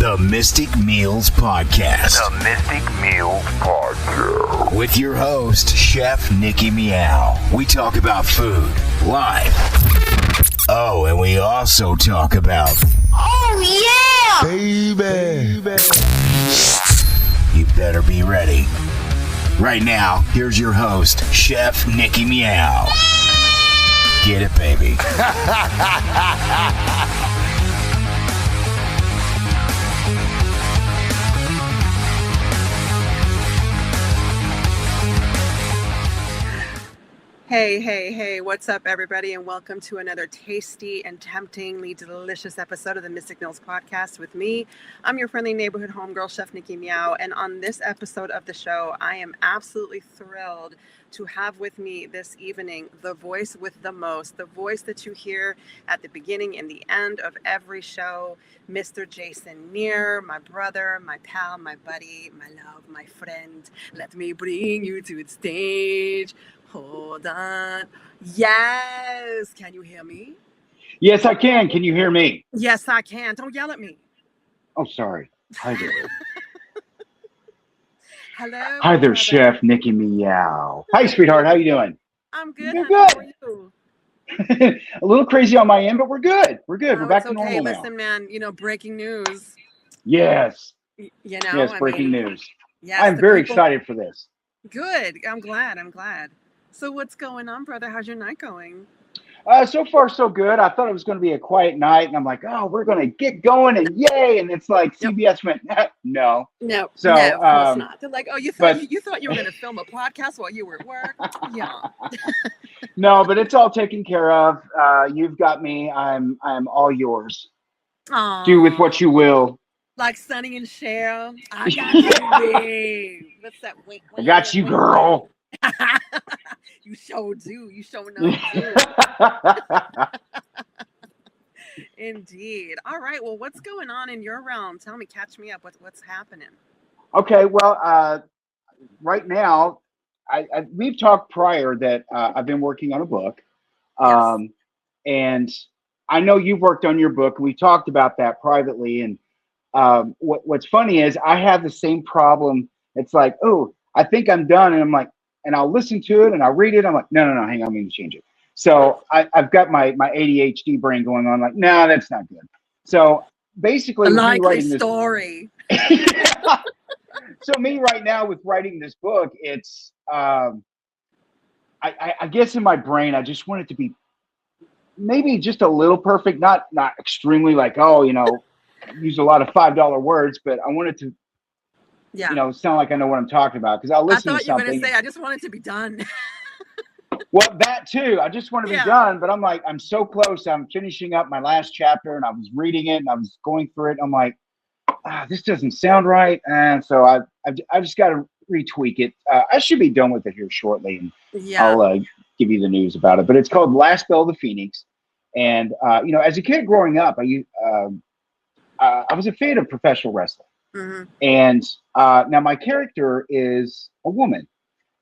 The Mystic Meals Podcast. The Mystic Meals Podcast. With your host, Chef Nikki Meow. We talk about food, life. Oh, and we also talk about... Oh, yeah! Baby. You better be ready. Right now, here's your host, Chef Nikki Meow. Get it, baby. Hey, what's up, everybody, and welcome to another tasty and temptingly delicious episode of the Mystic Meals Podcast with me. I'm your friendly neighborhood homegirl, Chef Nikki Meow, and on this episode of the show, I am absolutely thrilled to have with me this evening the voice with the most, the voice that you hear at the beginning and the end of every show, Mr. Jason Knear, my brother, my pal, my buddy, my love, my friend. Let me bring you to the stage. Hold on. Yes. Can you hear me? Yes, I can. Can you hear me? Yes, I can. Don't yell at me. Oh, sorry. Hi there. Hello. Hi there, brother. Chef Nikki Meow. Hi, sweetheart. How you doing? I'm good. You're How good. are you? A little crazy on my end, but we're good. We're good. We're back It's to okay. normal Listen, now. man, breaking news. Yes. You Yes, breaking news. Yes, I'm the very people- excited for this. Good. I'm glad. So what's going on, brother? How's your night going? So far, so good. I thought it was going to be a quiet night, and I'm like, oh, we're going to get going, and yay! And it's like Yep. CBS went, no. No, So, no, of course not. They're like, oh, you thought but- you thought you were going to film a podcast while you were at work? Yeah. No, but it's all taken care of. You've got me. I'm all yours. Aww. Do with what you will. Like Sonny and Cher. I got you, babe. What's that? Wink, I got you, wink, girl. wink. You sure do. You sure know. Do. Indeed. All right. Well, what's going on in your realm? Tell me, catch me up. What's happening? Okay, well, right now, we've talked prior that I've been working on a book, and I know you've worked on your book. We talked about that privately, and what's funny is I have the same problem. It's like, oh, I think I'm done, and I'm like, and I'll listen to it and I'll read it. I'm like, no, hang on, I'm going to change it. So I've got my ADHD brain going on. Like, no, that's not good. So basically, A with me likely writing this- story. So me right now with writing this book, it's I guess in my brain I just want it to be maybe just a little perfect, not extremely like, oh, use a lot of $5 words, but I want it to sound like I know what I'm talking about, because I'll listen to I thought you were something. going to say, I just want it to be done. Well, that too. I just want to be done, but I'm like, I'm so close. I'm finishing up my last chapter, and I was reading it, and I was going through it. And I'm like, this doesn't sound right, and so I just got to retweak it. I should be done with it here shortly, and I'll give you the news about it. But it's called Last Bell of the Phoenix, and as a kid growing up, I was a fan of professional wrestling, and now my character is a woman,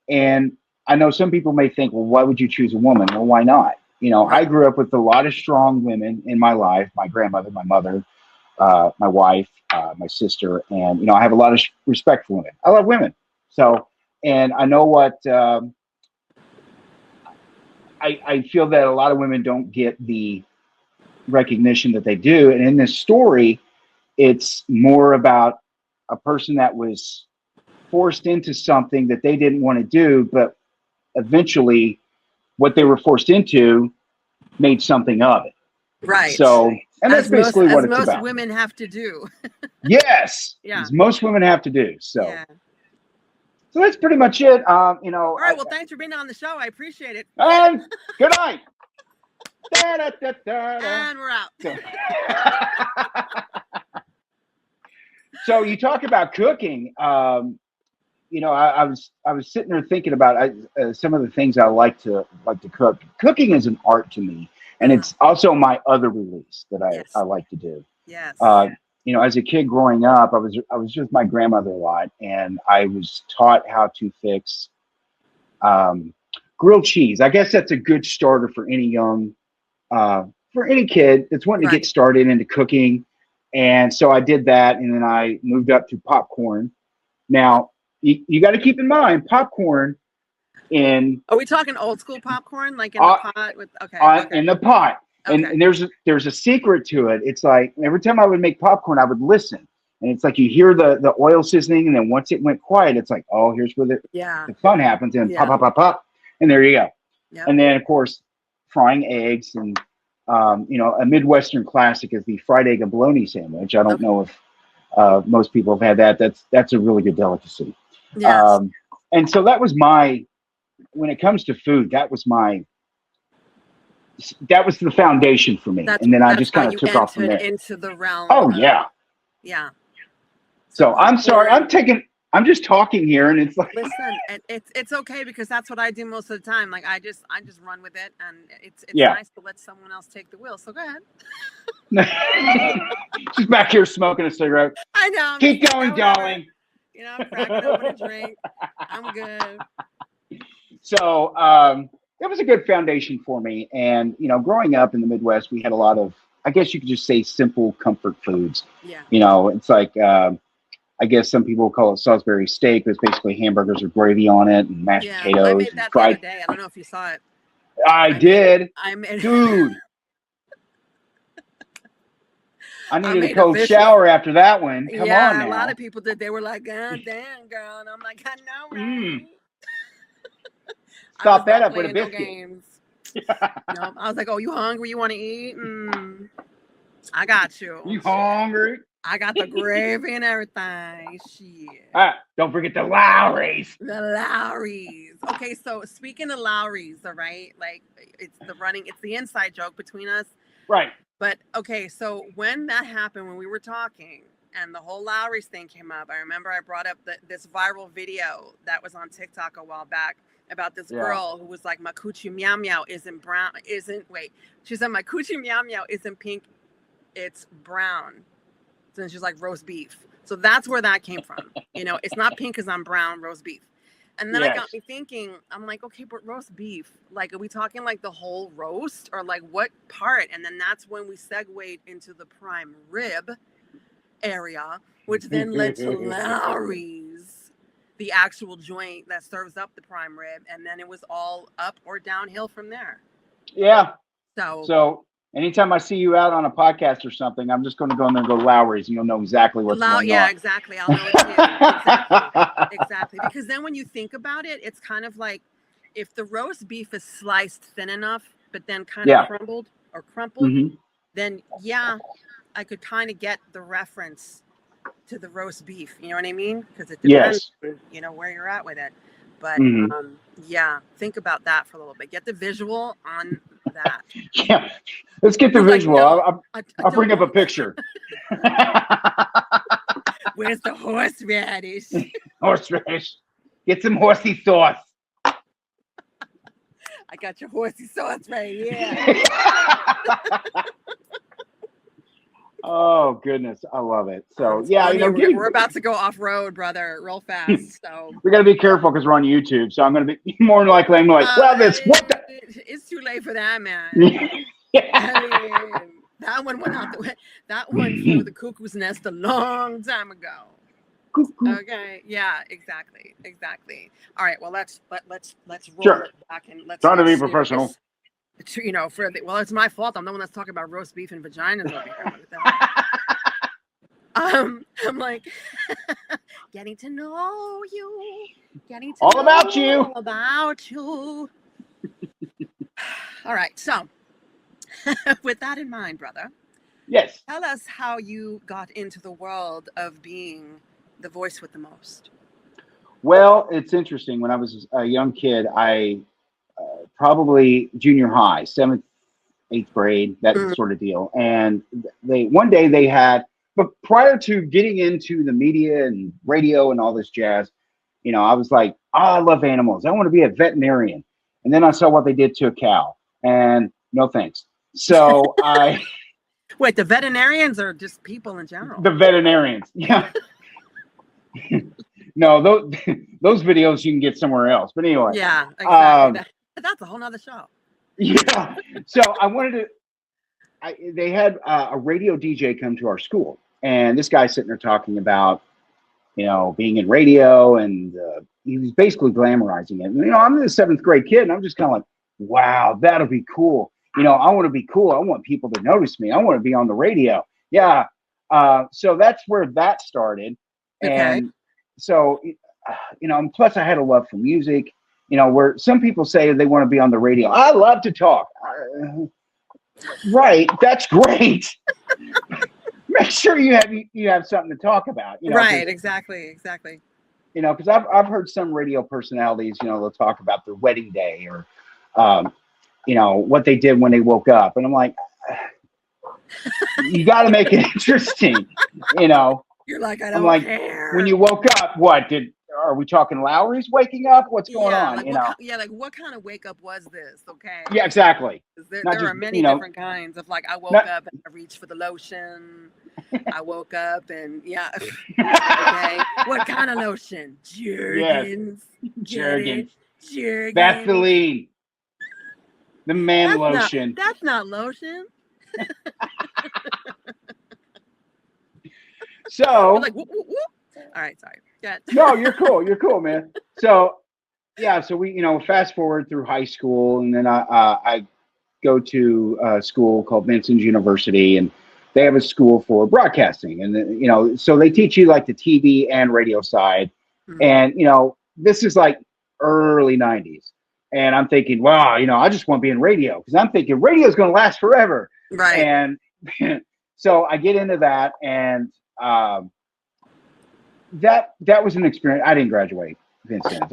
and I know some people may think, well, why would you choose a woman? Well, why not? I grew up with a lot of strong women in my life, my grandmother, my mother, my wife, my sister, and, I have a lot of respect for women. I love women. So, and I know what, I feel that a lot of women don't get the recognition that they do. And in this story, it's more about a person that was forced into something that they didn't want to do, but eventually what they were forced into made something of it. Right. So, and that's basically what it's most about. women have to do. Yes. Yeah. As most women have to do. So, Yeah. so that's pretty much it. All right. Well, thanks for being on the show. I appreciate it. And good night. Da, da, da, da, da. And we're out. So you talk about cooking. I was sitting there thinking about some of the things I like to cook. Cooking is an art to me, and it's also my other release that I like to do. Yes. As a kid growing up, I was with my grandmother a lot, and I was taught how to fix grilled cheese. I guess that's a good starter for any young, for any kid that's wanting to get started into cooking. And so I did that, and then I moved up to popcorn. Now, you got to keep in mind, popcorn in... Are we talking old school popcorn, like in the pot? In the pot. Okay. And there's a secret to it. It's like every time I would make popcorn, I would listen. And it's like you hear the oil sizzling, and then once it went quiet, it's like, oh, here's where the fun happens. And pop, pop, pop, pop. And there you go. Yep. And then, of course, frying eggs. And, a Midwestern classic is the fried egg and bologna sandwich. I don't know if most people have had that. That's a really good delicacy. Yes. And so that was when it comes to food, that was the foundation for me. And then I just kind of took off from there. Into the realm. Oh, yeah. Yeah. So I'm sorry. I'm just talking here, and it's like, listen, it's okay, because that's what I do most of the time. Like I just run with it, and it's nice to let someone else take the wheel. So go ahead. She's back here smoking a cigarette. I know. Keep going, darling. I'm cracking open a drink. I'm good. So that was a good foundation for me. And growing up in the Midwest, we had a lot of, I guess you could just say, simple comfort foods. Yeah. It's like. I guess some people call it Salisbury steak, but it's basically hamburgers with gravy on it and mashed potatoes. I made that the other day. I don't know if you saw it. I did. Dude. I needed a cold shower after that one. Come on now. A lot of people did. They were like, God damn, girl. And I'm like, I know, right? Stop that up with a biscuit. No, I was like, oh, you hungry? You want to eat? I got you. You hungry? I got the gravy and everything. Shit. Don't forget the Lowry's. The Lowry's. Okay, so speaking of Lowry's, all right, like it's the inside joke between us. Right. But okay, so when that happened, when we were talking and the whole Lowry's thing came up, I remember I brought up this viral video that was on TikTok a while back about this girl who was like, my coochie meow meow isn't brown, she said my coochie meow meow isn't pink, it's brown. And she's like, roast beef. So that's where that came from. It's not pink because I'm brown, roast beef. And then it got me thinking, I'm like, okay, but roast beef, like, are we talking like the whole roast or like what part? And then that's when we segued into the prime rib area, which then led to Lowry's, the actual joint that serves up the prime rib. And then it was all up or downhill from there. Yeah. So anytime I see you out on a podcast or something, I'm just going to go in there and go to Lowry's, and you'll know exactly what's going on. Yeah, exactly. I'll know it's you. Exactly. Because then when you think about it, it's kind of like if the roast beef is sliced thin enough, but then kind of crumpled, then I could kind of get the reference to the roast beef. You know what I mean? Because it depends, where you're at with it. But think about that for a little bit. Get the visual on that. Yeah, let's get the visual. I'll bring up a picture. Where's the horseradish? Horseradish. Get some horsey sauce. I got your horsey sauce right here. Oh goodness, I love it. So we're about to go off road, brother, real fast. So we got to be careful because we're on YouTube. So I'm going to be more than likely. I'm like, it's too late for that, man. I mean, that one went out that one flew the cuckoo's nest a long time ago. Cuckoo. Okay, yeah, exactly. All right, well let's roll it back and let's trying to be professional. It's my fault. I'm the one that's talking about roast beef and vaginas over here. I'm like getting to know you, all about you. All right, so with that in mind, brother, yes, tell us how you got into the world of being the voice with the most. Well, it's interesting. When I was a young kid, I probably junior high, 7th, 8th grade, that sort of deal. And one day they had, but prior to getting into the media and radio and all this jazz, I was like, I love animals. I want to be a veterinarian. And then I saw what they did to a cow, and no thanks. So Wait, the veterinarians are just people in general? The veterinarians, yeah. No, those videos you can get somewhere else. But anyway. Yeah, exactly. That's a whole nother show. Yeah. So I wanted to. they had a radio DJ come to our school, and this guy's sitting there talking about, being in radio, and he was basically glamorizing it. And, I'm the 7th grade kid, and I'm just kind of like, wow, that'll be cool. I want to be cool. I want people to notice me. I want to be on the radio. Yeah. So that's where that started. Okay. And so, and plus I had a love for music, where some people say they want to be on the radio. I love to talk. Right. That's great. Make sure you have something to talk about. Right. Exactly. Because I've heard some radio personalities, they'll talk about their wedding day or, what they did when they woke up. And I'm like, you got to make it interesting, You're like, I don't care. When you woke up, are we talking Lowry's waking up? What's going on? Like what kind of wake up was this? Okay. Yeah, exactly. There are many different kinds of I woke up and I reached for the lotion. I woke up and okay. What kind of lotion? Jergens. Jergens. Jergens. Vaseline. The man lotion. That's not lotion. So whoop, whoop, whoop. All right, sorry. Yeah. No, you're cool, man. So so we fast forward through high school, and then I go to a school called Vincent's University, and they have a school for broadcasting, and so they teach you like the TV and radio side. Mm-hmm. And this is like early 90s, and I'm thinking, wow, I just want to be in radio, because I'm thinking radio is going to last forever. Right. And so I get into that, and that was an experience. I didn't graduate, Vincent.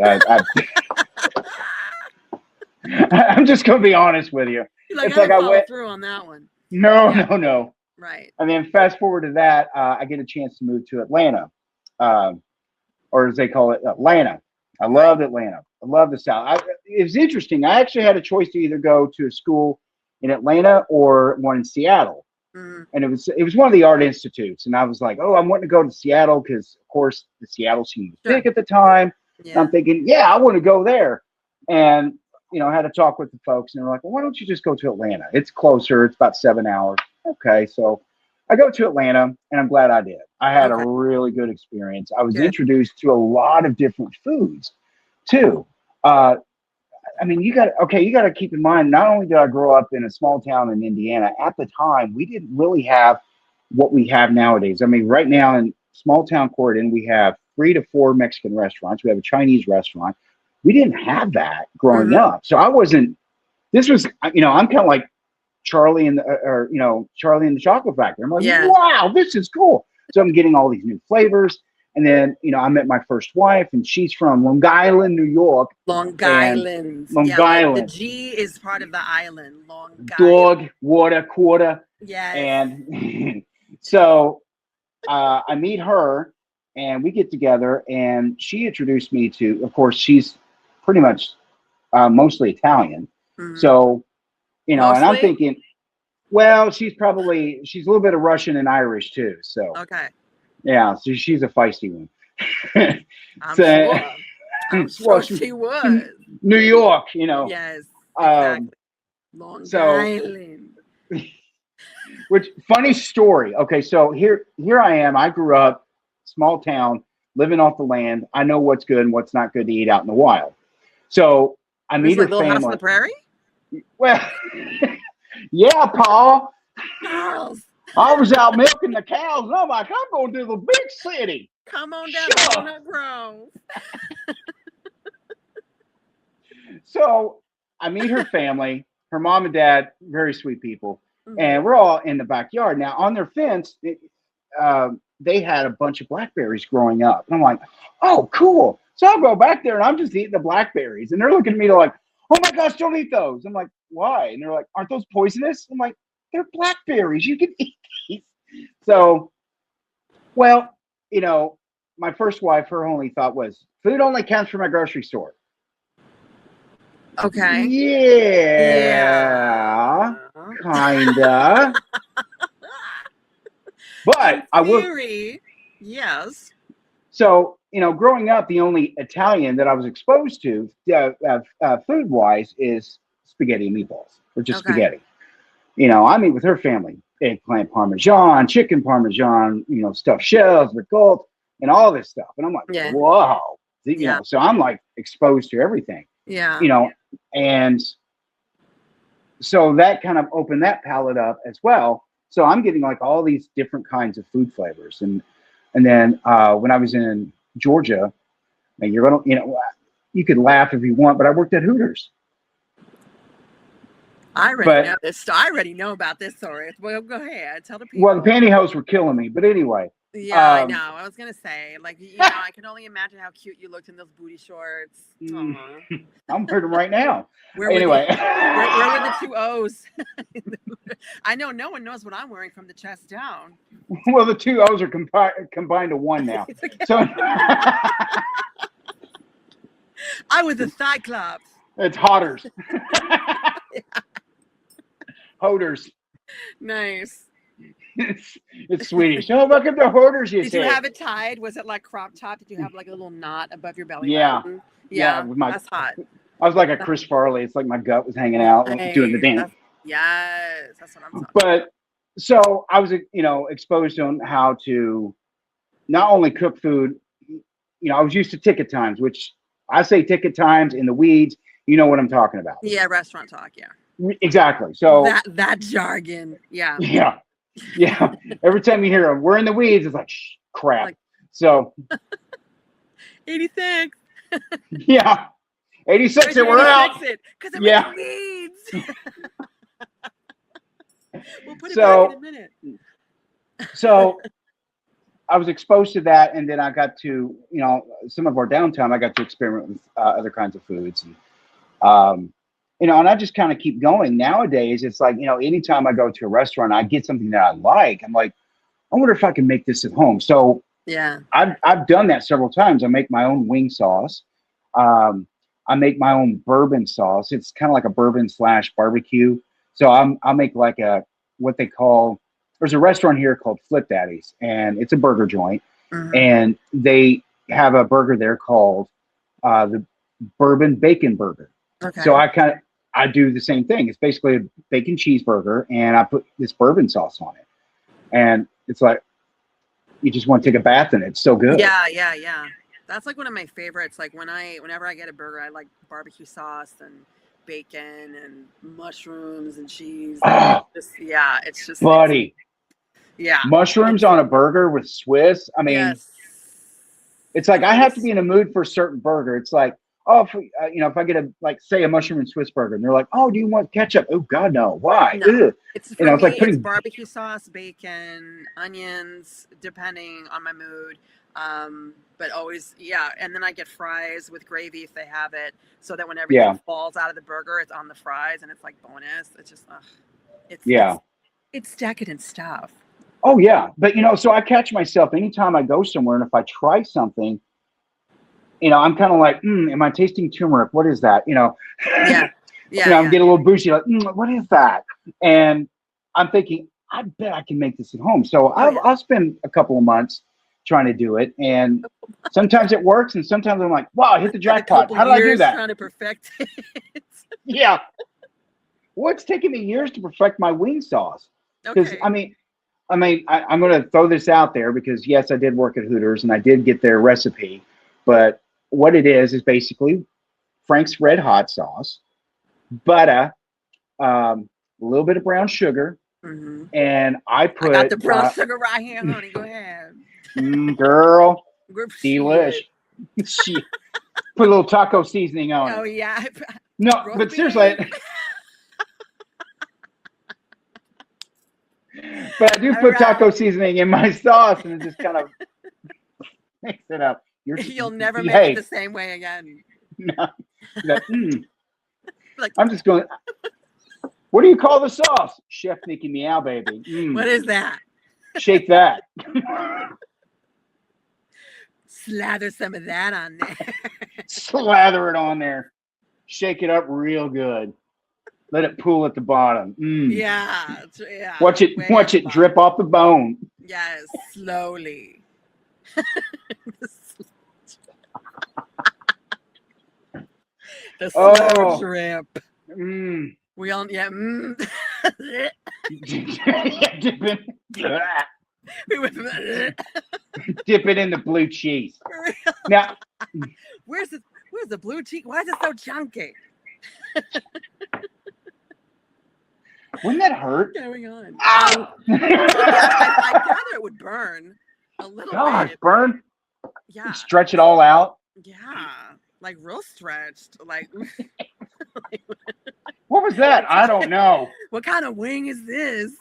I'm just going to be honest with you. It's like I went through on that one. No. Right. And then fast forward to that, I get a chance to move to Atlanta, or as they call it, Atlanta. I loved Atlanta. I love the South. It was interesting. I actually had a choice to either go to a school in Atlanta or one in Seattle. Mm-hmm. And it was one of the art institutes. And I was like, oh, I'm wanting to go to Seattle because, of course, the Seattle scene was big at the time. Yeah. I'm thinking, yeah, I want to go there. And, I had to talk with the folks, and they're like, well, why don't you just go to Atlanta? It's closer. It's about 7 hours. Okay. So I go to Atlanta, and I'm glad I did. I had a really good experience. I was introduced to a lot of different foods too. You got to keep in mind, not only did I grow up in a small town in Indiana, at the time, we didn't really have what we have nowadays. Right now in small town Corydon, we have 3 to 4 Mexican restaurants. We have a Chinese restaurant. We didn't have that growing up. So I'm kind of like Charlie and the Chocolate Factory. I'm like, wow, this is cool. So I'm getting all these new flavors. And then, I met my first wife, and she's from Long Island, New York. Long Island. Island. The G is part of the island. Long Island. Dog, water, quarter. Yes. And so I meet her, and we get together, and she introduced me to, of course, she's pretty much mostly Italian. Mm-hmm. So, and I'm thinking, well, she's a little bit of Russian and Irish too. So, okay. Yeah, so she's a feisty one. I'm sure she was. New York, Yes, exactly. Long Island. Which, funny story. Okay, so here I am. I grew up, small town, living off the land. I know what's good and what's not good to eat out in the wild. So I meet her Little family. House on the Prairie? Well, yeah, Paul. Charles. I was out milking the cows, and I'm like, I'm going to the big city. Come on down to Walnut Grove. So I meet her family, her mom and dad, very sweet people. Mm-hmm. And we're all in the backyard. Now, on their fence, they had a bunch of blackberries growing up. And I'm like, oh, cool. So I'll go back there, and I'm just eating the blackberries. And they're looking at me like, oh, my gosh, don't eat those. I'm like, why? And they're like, aren't those poisonous? I'm like, they're blackberries. You can eat these. So, well, my first wife, her only thought was, food only counts for my grocery store. Okay. Yeah. Kinda. But I will. Yes. So, growing up, the only Italian that I was exposed to, food-wise, is spaghetti and meatballs, or just spaghetti. I meet with her family, eggplant parmesan, chicken parmesan, stuffed shells, ricotta, and all this stuff. And I'm like, Yeah. whoa, Yeah. so I'm like exposed to everything, Yeah. and so that kind of opened that palette up as well. So I'm getting like all these different kinds of food flavors. And then when I was in Georgia, and you're going to, you could laugh if you want, but I worked at Hooters. I already know about this story. Well, go ahead. Tell the people. Well, the pantyhose were killing me. But anyway. Yeah, I know. I was going to say, like, I can only imagine how cute you looked in those booty shorts. I'm wearing them right now. Where were the two O's? I know no one knows what I'm wearing from the chest down. Well, the two O's are combined to one now. So I was a Cyclops. It's Hooters. Hooters. Nice. It's Swedish. Oh, look at the Hooters you Did you have it tied? Was it like crop top? Did you have like a little knot above your belly button? Yeah, that's hot. I was like a Chris Farley. It's like my gut was hanging out doing the dance. That's what I'm talking about. But so I was, exposed on how to not only cook food. I was used to ticket times, which I say ticket times in the weeds. You know what I'm talking about? Yeah, restaurant talk. Yeah, exactly. So that jargon. Yeah. Yeah. Every time you hear we're in the weeds, it's like crap. Like, so 86. Yeah. 86 and we're out. Because I'm in the weeds. We'll put it back in a minute. So I was exposed to that, and then I got to, some of our downtime, I got to experiment with other kinds of foods. And, and I just kind of keep going. Nowadays, it's like, anytime I go to a restaurant, I get something that I like. I'm like, I wonder if I can make this at home. So yeah, I've done that several times. I make my own wing sauce. I make my own bourbon sauce. It's kind of like a bourbon / barbecue. So I'll make like what they call, there's a restaurant here called Flip Daddy's, and it's a burger joint. Mm-hmm. And they have a burger there called the bourbon bacon burger. Okay. So I do the same thing. It's basically a bacon cheeseburger, and I put this bourbon sauce on it. And it's like, you just want to take a bath in it. It's so good. Yeah. That's like one of my favorites. Like whenever I get a burger, I like barbecue sauce and bacon and mushrooms and cheese. Oh, it's just buddy. Yeah. Mushrooms on a burger with Swiss. I mean, It's like I have to be in a mood for a certain burger. It's like, if I get a mushroom and Swiss burger, and they're like, oh, do you want ketchup? Oh God, no. Why? No. It's like putting it's barbecue sauce, bacon, onions, depending on my mood. But always, and then I get fries with gravy if they have it, so that when everything falls out of the burger, it's on the fries, and it's like bonus. It's just, it's decadent stuff. Oh yeah, but so I catch myself anytime I go somewhere, and if I try something, I'm kind of like, am I tasting turmeric? What is that? I'm getting a little bougie, like, what is that? And I'm thinking, I bet I can make this at home. So I'll spend a couple of months trying to do it, and sometimes it works, and sometimes I'm like, wow, I hit the jackpot. How did I do that? Trying to perfect it. Yeah. Well, it's taken me years to perfect my wing sauce. Because I'm going to throw this out there because yes, I did work at Hooters and I did get their recipe, but what it is basically Frank's Red Hot sauce, butter, a little bit of brown sugar, and I got the brown sugar right here, honey. Go ahead. Girl, delish. Put a little taco seasoning on it. Oh yeah. No, but seriously. But I do put taco seasoning in my sauce, and it just kind of mix it up. You'll never make it the same way again. No. I'm just going, what do you call the sauce? Chef Nikki Meow, baby. What is that? Shake that. Slather some of that on there. Slather it on there. Shake it up real good. Let it pool at the bottom. Yeah. Watch it drip off the bone. Yes, slowly. The slow drip. We all dip it. We would Dip it in the blue cheese. Now, where's the blue cheese? Why is it so chunky? wouldn't that hurt? What's going on? Ow! I gather it would burn a little Gosh, bit. burn. Yeah. Stretch it all out. Yeah. Like real stretched. Like What was that? I don't know. what kind of wing is this?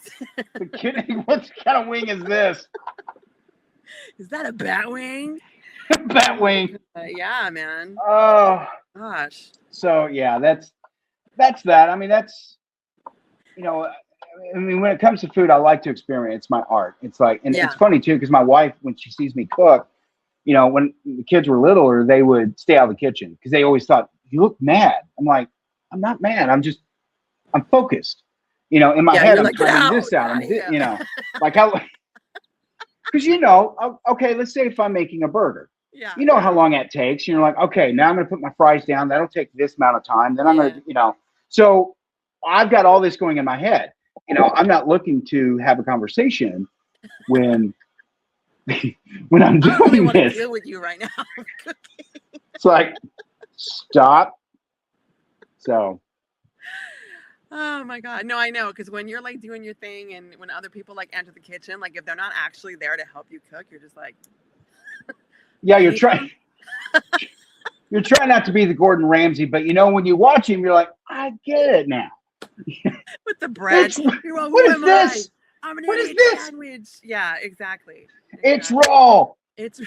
What kind of wing is this? Is that a bat wing? Bat wing. Yeah, man. Oh. Gosh. So yeah, that's that. I mean, that's, you know, I mean, when it comes to food, I like to experiment. It's my art. It's like, and it's funny too, because my wife, when she sees me cook, you know, when the kids were littler, they would stay out of the kitchen because they always thought, you look mad. I'm like, I'm not mad. I'm focused. You know, in my head, I'm like, trying this out. You know, like how, because you know, okay, let's say if I'm making a burger. Yeah. You know how long that takes. You're like, okay, now I'm going to put my fries down. That'll take this amount of time. Then I'm going to, you know, so I've got all this going in my head. You know, I'm not looking to have a conversation when I'm doing I don't really want to this. deal with you right now. It's like, stop. So. Oh my God. No, I know. Because when you're like doing your thing and when other people like enter the kitchen, like if they're not actually there to help you cook, you're just like. Yeah, you're trying not to be the Gordon Ramsay, but you know, when you watch him, you're like, I get it now. With the bread. What is this? I'm gonna what eat is this? sandwich. Yeah, exactly. It's raw. It's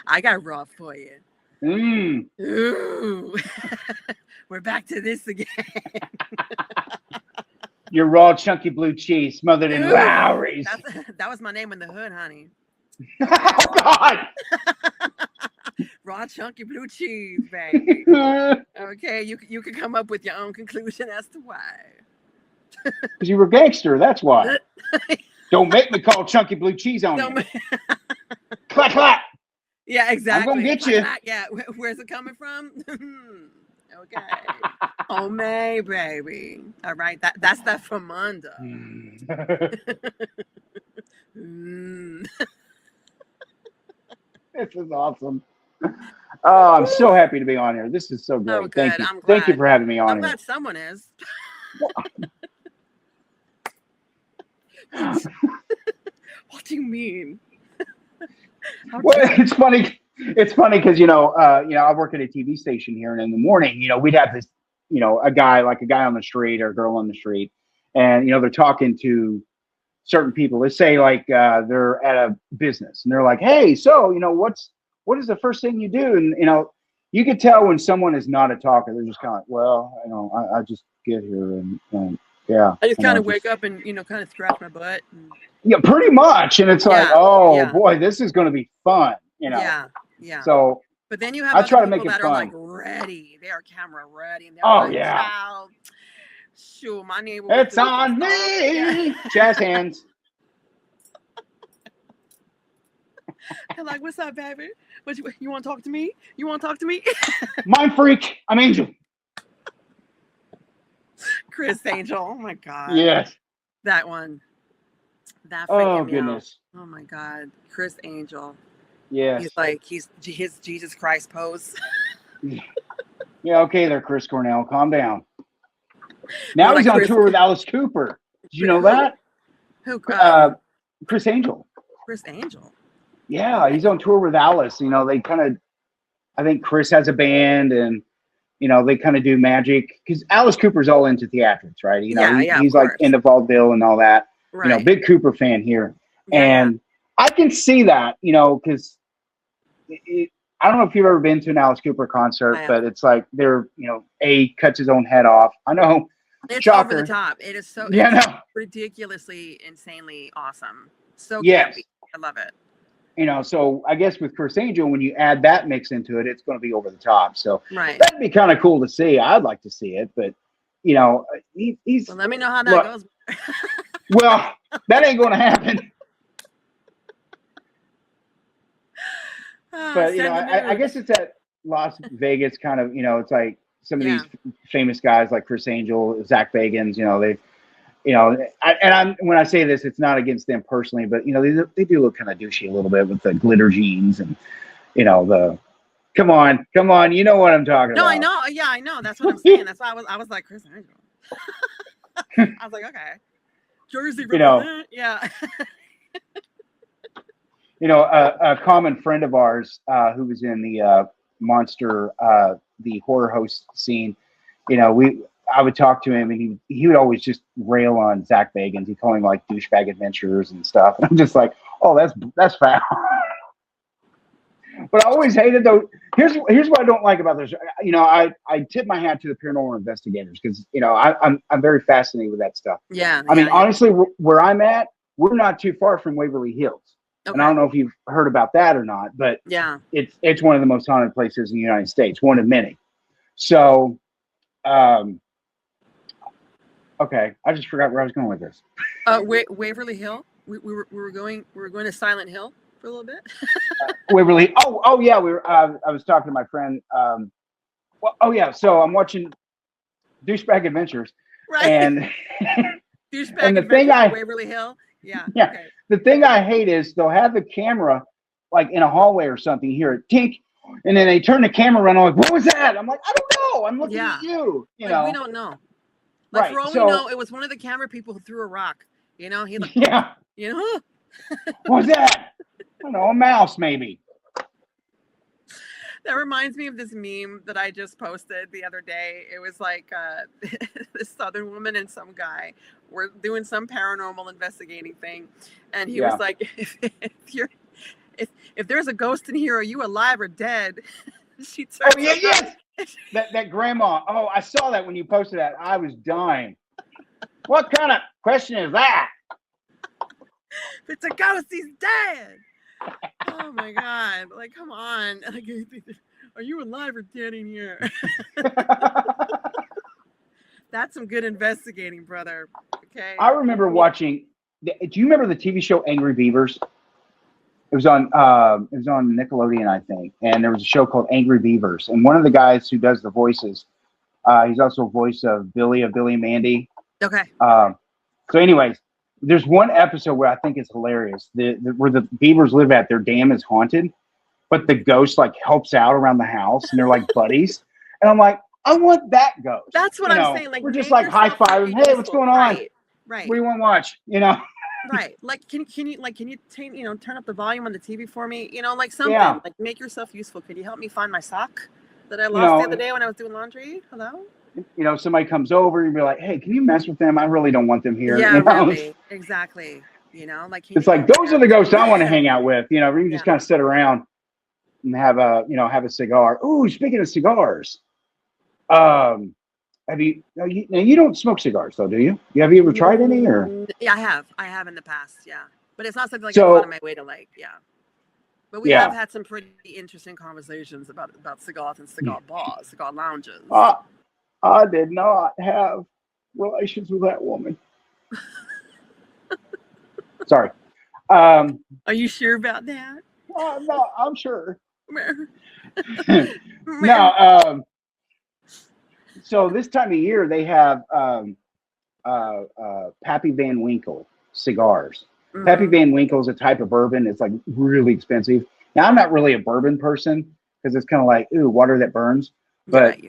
I got raw for you. Ooh. We're back to this again. Your raw chunky blue cheese smothered in Lowry's. That was my name in the hood, honey. Oh God. Raw chunky blue cheese, baby. Okay, you could come up with your own conclusion as to why. Because you were a gangster, that's why. Don't make me call chunky blue cheese on you. Clack clack. Yeah, exactly. I'm gonna get you. Yeah, where's it coming from? Okay. Homemade, baby. All right, that's that from under. This is awesome. Oh, I'm so happy to be on here. This is so great. Oh, good. Thank you. I'm glad. Thank you for having me on I'm here. glad someone is. What do you mean? Well, it's funny. It's funny because you know, I work at a TV station here, and in the morning, you know, we'd have this, you know, a guy on the street or a girl on the street, and you know, they're talking to certain people. Let's say like they're at a business, and they're like, "Hey, so you know, what is the first thing you do?" And you know, you could tell when someone is not a talker. They're just kind of like, "Well, you know, I just get here and yeah." I just kind of wake up and, you know, kind of scratch my butt. And... Yeah, pretty much. And it's like, boy, this is going to be fun, you know? Yeah. So, but then you have I try to make people it that fun. are like ready. They are camera ready. And they're oh, like, yeah. Wow, shoot, my neighbor. It's on me. Jazz hands. They're like, what's up, baby? You want to talk to me? You want to talk to me? Mind freak. I'm Angel. Chris Angel. Oh, my God. Yes. That one. That Oh, freaking goodness. Meow. Oh, my God. Chris Angel. Yes. He's like, his Jesus Christ pose. Yeah, okay there, Chris Cornell. Calm down. Now he's on tour with Alice Cooper. Did you know that? Who? Chris Angel. Chris Angel. Yeah, he's on tour with Alice. You know, they kind of, I think Chris has a band and, you know, they kind of do magic. Because Alice Cooper's all into theatrics, right? You know, he's like into vaudeville and all that. Right. You know, big Cooper fan here. Yeah. And I can see that, you know, because I don't know if you've ever been to an Alice Cooper concert, but it's like they're, you know, cuts his own head off. I know. It's shocker. Over the top. It is so ridiculously, insanely awesome. So campy. I love it. You know, so I guess with Chris Angel, when you add that mix into it, it's going to be over the top. So that'd be kind of cool to see. I'd like to see it, but you know, he's. Well, let me know how that goes. Well, that ain't going to happen. But you know, I guess it's at Las Vegas kind of. You know, it's like some of these famous guys like Chris Angel, Zach Bagans, when I say this, it's not against them personally, but they do look kind of douchey a little bit with the glitter jeans and come on, you know what I'm talking about. No, I know. Yeah, I know. That's what I'm saying. That's why I was like Chris Angel. I was like, okay, Jersey, yeah. A common friend of ours who was in the monster, the horror host scene. I would talk to him, and he would always just rail on Zach Bagans. He'd call him like douchebag adventurers and stuff. And I'm just like, oh, that's foul. But I always hated those. Here's what I don't like about this. I tip my hat to the paranormal investigators because I'm very fascinated with that stuff. Yeah. I mean, honestly, where I'm at, we're not too far from Waverly Hills. Okay. And I don't know if you've heard about that or not, but yeah, it's one of the most haunted places in the United States, one of many. So, okay, I just forgot where I was going with this. Waverly Hill. We were going to Silent Hill for a little bit. Waverly. Oh yeah, we were. I was talking to my friend. So I'm watching Douchebag Adventures, right? And Douchebag and the Adventures thing I Waverly Hill. Yeah. Okay. The thing I hate is they'll have the camera like in a hallway or something. You hear it tink, and then they turn the camera around. I'm like, what was that? I'm like, I don't know. I'm looking at you. We don't know. Like, for all we know, it was one of the camera people who threw a rock. He like, what was that? I don't know, a mouse maybe. That reminds me of this meme that I just posted the other day. It was like this Southern woman and some guy were doing some paranormal investigating thing, and he was like, if there's a ghost in here, are you alive or dead? She turns yes. That grandma. Oh, I saw that when you posted that. I was dying. What kind of question is that? If it's a ghost, he's dead. Oh my God. Like, come on. Like, are you alive or dead in here? That's some good investigating, brother. Okay. I remember watching. Do you remember the TV show Angry Beavers? It was on Nickelodeon, I think, and there was a show called Angry Beavers, and one of the guys who does the voices, he's also a voice of Billy and Mandy. Okay. So, anyways, there's one episode where I think it's hilarious. Where the beavers live at, their dam is haunted, but the ghost like helps out around the house, and they're like buddies. And I'm like, I want that ghost. That's what I'm saying. Like, we're just like high fiving. Hey, what's going on? Right. What do you want to watch? Right. Like, can you turn up the volume on the TV for me? Like something. Yeah. Like, make yourself useful. Could you help me find my sock that I lost the other day when I was doing laundry? Hello. Somebody comes over and be like, "Hey, can you mess with them? I really don't want them here." Yeah, really. Exactly. Like it's like those are the ghosts I want to hang out with. We can just kind of sit around and have a cigar. Ooh, speaking of cigars, have you? You don't smoke cigars though, do you? Have you ever tried any? Or yeah, I have in the past. Yeah, but it's not something like I go out of my way to like. Yeah, but we have had some pretty interesting conversations about cigars and cigar bars, cigar lounges. I did not have relations with that woman. Sorry. Are you sure about that? No, I'm sure. No. So this time of year they have Pappy Van Winkle cigars. Mm-hmm. Pappy Van Winkle is a type of bourbon. It's like really expensive. Now I'm not really a bourbon person because it's kind of like water that burns. But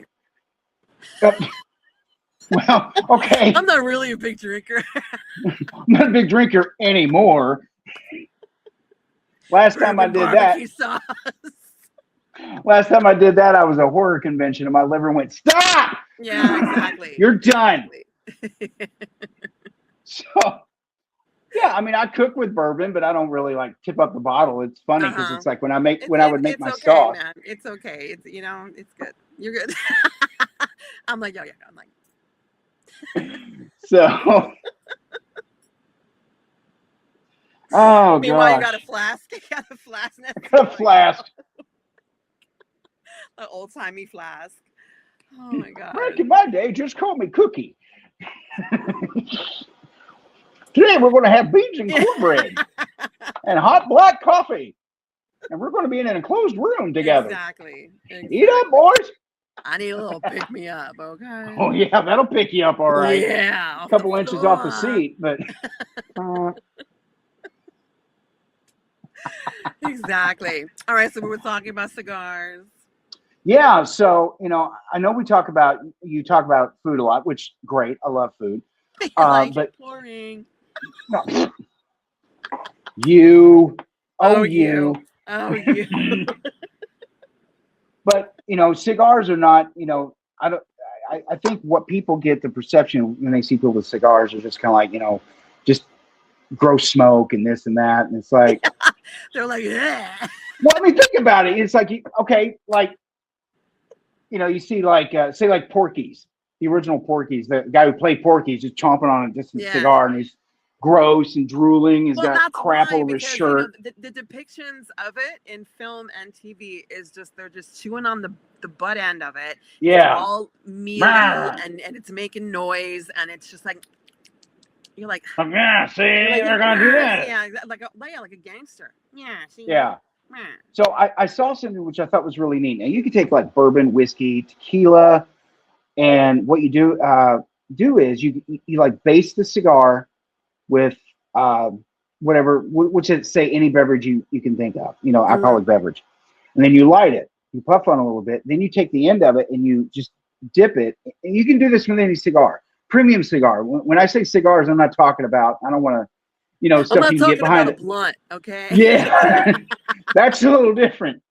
well, okay. I'm not really a big drinker. I'm not a big drinker anymore. Last time I did that, I was at a horror convention and my liver went, stop! Yeah, exactly. You're done. Exactly. So, yeah, I mean, I cook with bourbon, but I don't really like tip up the bottle. It's funny because it's like when I would make my sauce. Man. It's okay. It's it's good. You're good. I'm like, yeah. I'm like. So. Oh, meanwhile, gosh. You got a flask. You got a flask. Got a flask. An old-timey flask. Oh, my God. Back in my day, just call me Cookie. Today, we're going to have beans and cornbread and hot black coffee. And we're going to be in an enclosed room together. Exactly. Eat up, boys. I need a little pick me up, okay? Oh yeah, that'll pick you up all right. Yeah. A couple inches off the seat, but Exactly. All right, so we were talking about cigars. yeah. So I know you talk about food a lot, which great. I love food. Like But boring. no, you. Oh, You. Oh, you. But cigars are not. I don't. I think what people get the perception when they see people with cigars are just kind of like just gross smoke and this and that, and it's like They're like, yeah. well, I mean, think about it. It's like okay, like you see like say like Porky's, the original Porky's, the guy who played Porky's, just chomping on a distant cigar, and he's gross and drooling. He's got crap over his shirt. The depictions of it in film and TV is just they're just chewing on the butt end of it. Yeah, it's all mealy and it's making noise, and it's just like you're like, yeah, see, they're gonna do that. Yeah, like a gangster. Yeah, see, yeah. So I saw something which I thought was really neat. Now you can take like bourbon, whiskey, tequila, and what you do is you like base the cigar with whatever, which is say any beverage you can think of, alcoholic beverage, and then you light it, you puff on a little bit, then you take the end of it and you just dip it, and you can do this with any cigar, premium cigar. When I say cigars, I'm not talking about, I don't want to. Stuff you can get behind it. Blunt, okay? Yeah, that's a little different.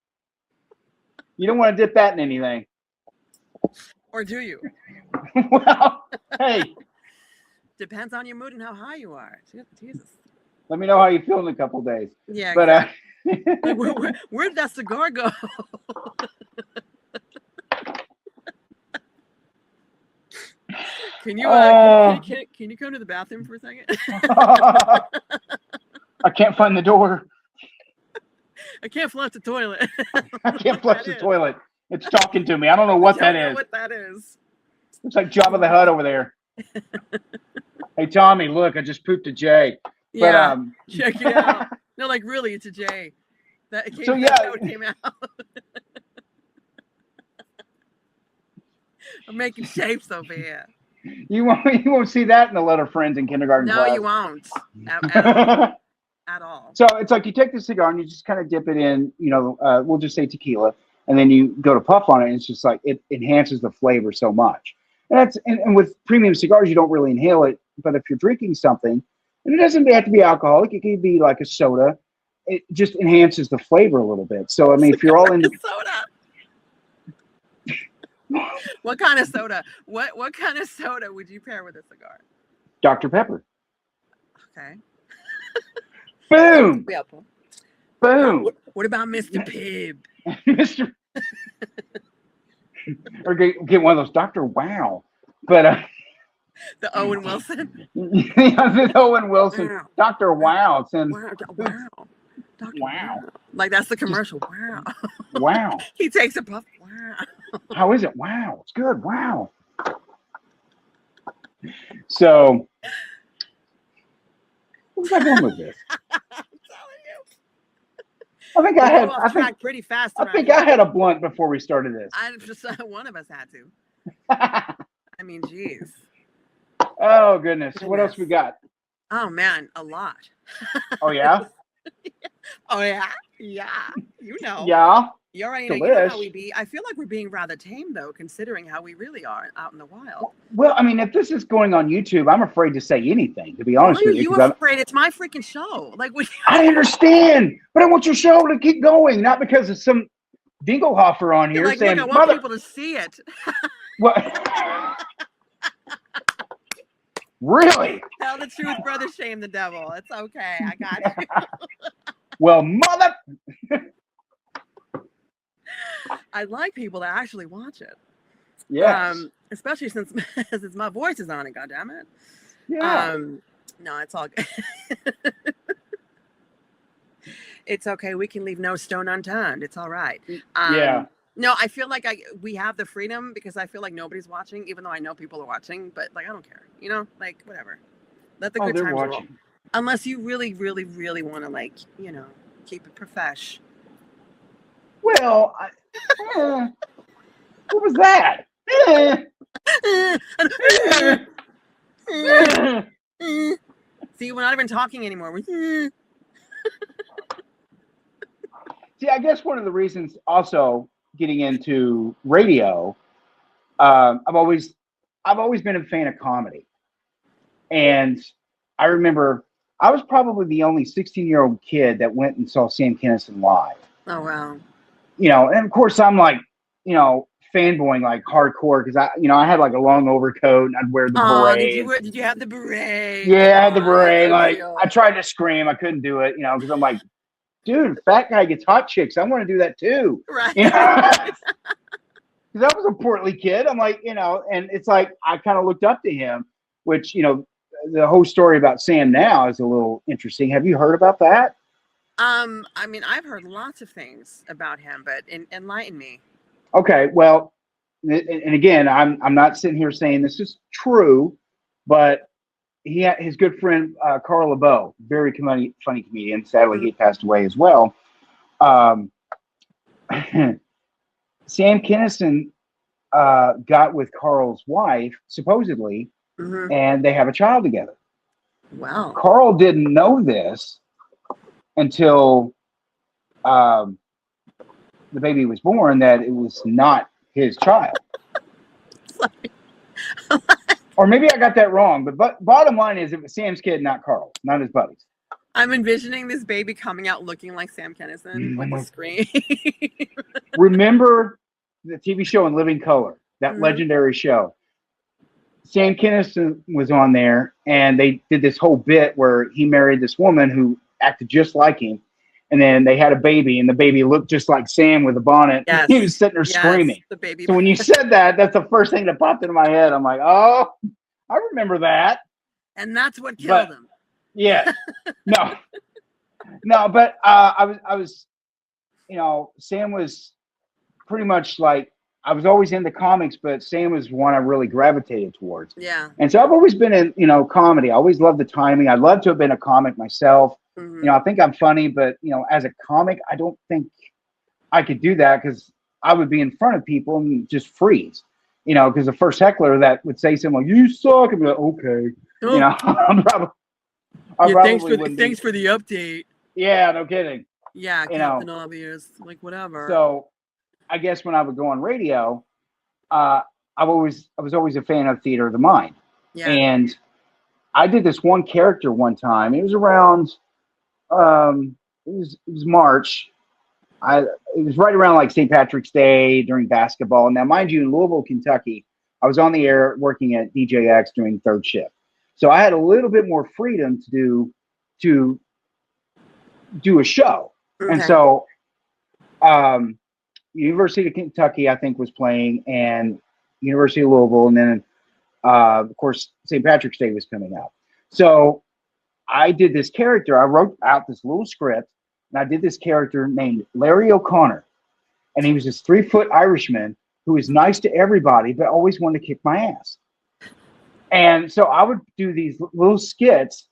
You don't want to dip that in anything. Or do you? Well, hey. Depends on your mood and how high you are. Jesus. Let me know how you feel in a couple of days. Yeah. But exactly. Where did that cigar go? Can you can you come to the bathroom for a second? I can't find the door. I can't flush the toilet. I can't flush the toilet. It's talking to me. I don't know what that is. What that is? It's like Jabba the Hutt over there. Hey Tommy, look, I just pooped a J. Yeah, but, check it out. No, like really, it's a J. That came out. I'm making shapes over here. You won't see that in the letter friends in kindergarten class. No, you won't. At all. So it's like you take the cigar and you just kind of dip it in, we'll just say tequila, and then you go to puff on it, and it's just like it enhances the flavor so much. And with premium cigars, you don't really inhale it, but if you're drinking something, and it doesn't have to be alcoholic, it can be like a soda, it just enhances the flavor a little bit. So I mean, if you're all into soda. What kind of soda? What kind of soda would you pair with a cigar? Dr. Pepper. Okay. Boom. Boom. What about Mr. Pibb? Mr. Or get one of those Dr. Wow. But the Owen Wilson. Yeah, the Owen Wilson. Wow. Dr. Wow. Wow. Dr. Wow. Like that's the commercial. Wow. Wow. He takes a puff. Wow. How is it? Wow. It's good. Wow. So, what's I going with this? I'm telling you. I think pretty fast. I think I had a blunt before we started this. One of us had to. I mean, geez. Oh goodness. What else we got? Oh man, a lot. Oh yeah. Oh yeah. Yeah. Yeah. You already know how we be. I feel like we're being rather tame though, considering how we really are out in the wild. Well, I mean, if this is going on YouTube, I'm afraid to say anything. To be honest with you, Why are you afraid? It's my freaking show. Like, I understand, but I want your show to keep going, not because of some Dinglehoffer on here saying, "Look, I want people to see it." What? Really? Tell the truth, brother. Shame the devil. It's okay. I got you. Well, mother. I like people that actually watch it. Yes. Especially since my voice is on it. God damn it. Yeah. No, it's all good. It's okay. We can leave no stone unturned. It's all right. Yeah. No, I feel like we have the freedom because I feel like nobody's watching, even though I know people are watching. But like, I don't care. Like whatever. Let the good times roll. Unless you really, really, really want to keep it profesh. Well, What was that? See, we're not even talking anymore. See, I guess one of the reasons also getting into radio, I've always been a fan of comedy. And I remember I was probably the only 16-year-old kid that went and saw Sam Kinison live. Oh, wow. You know, and of course I'm like, you know, fanboying like hardcore because I had like a long overcoat and I'd wear the beret. Did you have the beret? Yeah, I had the beret. Like real. I tried to scream, I couldn't do it, you know, because I'm like, dude, fat guy gets hot chicks. I want to do that too. Right. You know? Because I was a portly kid. I'm like, you know, and it's like I kind of looked up to him, which, you know, the whole story about Sam now is a little interesting. Have you heard about that? I mean, I've heard lots of things about him, but enlighten me. Okay, well, and again, I'm not sitting here saying this is true, but he had his good friend Carl LeBeau, very funny comedian. Sadly, he passed away as well. Sam Kinison got with Carl's wife, supposedly, and they have a child together. Wow. Carl didn't know this until the baby was born, that it was not his child. Or maybe I got that wrong, but bottom line is it was Sam's kid, not Carl, not his buddies. I'm envisioning this baby coming out looking like Sam Kinison with a scream. Remember the TV show In Living Color, that legendary show? Sam Kinison was on there, and they did this whole bit where he married this woman who acted just like him, and then they had a baby, and the baby looked just like Sam with a bonnet. Yes. He was sitting there screaming. The baby. So when you said that, that's the first thing that popped into my head. I'm like, oh, I remember that. And that's what killed him. Yeah. No, but I was, you know, Sam was pretty much like, I was always into comics, but Sam was one I really gravitated towards. Yeah. And so I've always been in, you know, comedy. I always loved the timing. I'd love to have been a comic myself. You know, I think I'm funny, but, you know, as a comic, I don't think I could do that because I would be in front of people and just freeze, you know, because the first heckler that would say something like, you suck, I'd be like, okay. Oh. You know, thanks for the update. Yeah, no kidding. Yeah, you Captain know, Obvious, like whatever. So I guess when I would go on radio, I was always a fan of theater of the mind. Yeah. And I did this one character one time. It was around it was March. It was right around like St. Patrick's Day during basketball. Now, mind you, in Louisville, Kentucky, I was on the air working at DJX doing third shift. So I had a little bit more freedom to do a show. Okay. And so University of Kentucky, I think, was playing, and University of Louisville, and then of course St. Patrick's Day was coming up. So I did this character. I wrote out this little script, and I did this character named Larry O'Connor. And he was this 3-foot Irishman who was nice to everybody, but always wanted to kick my ass. And so I would do these little skits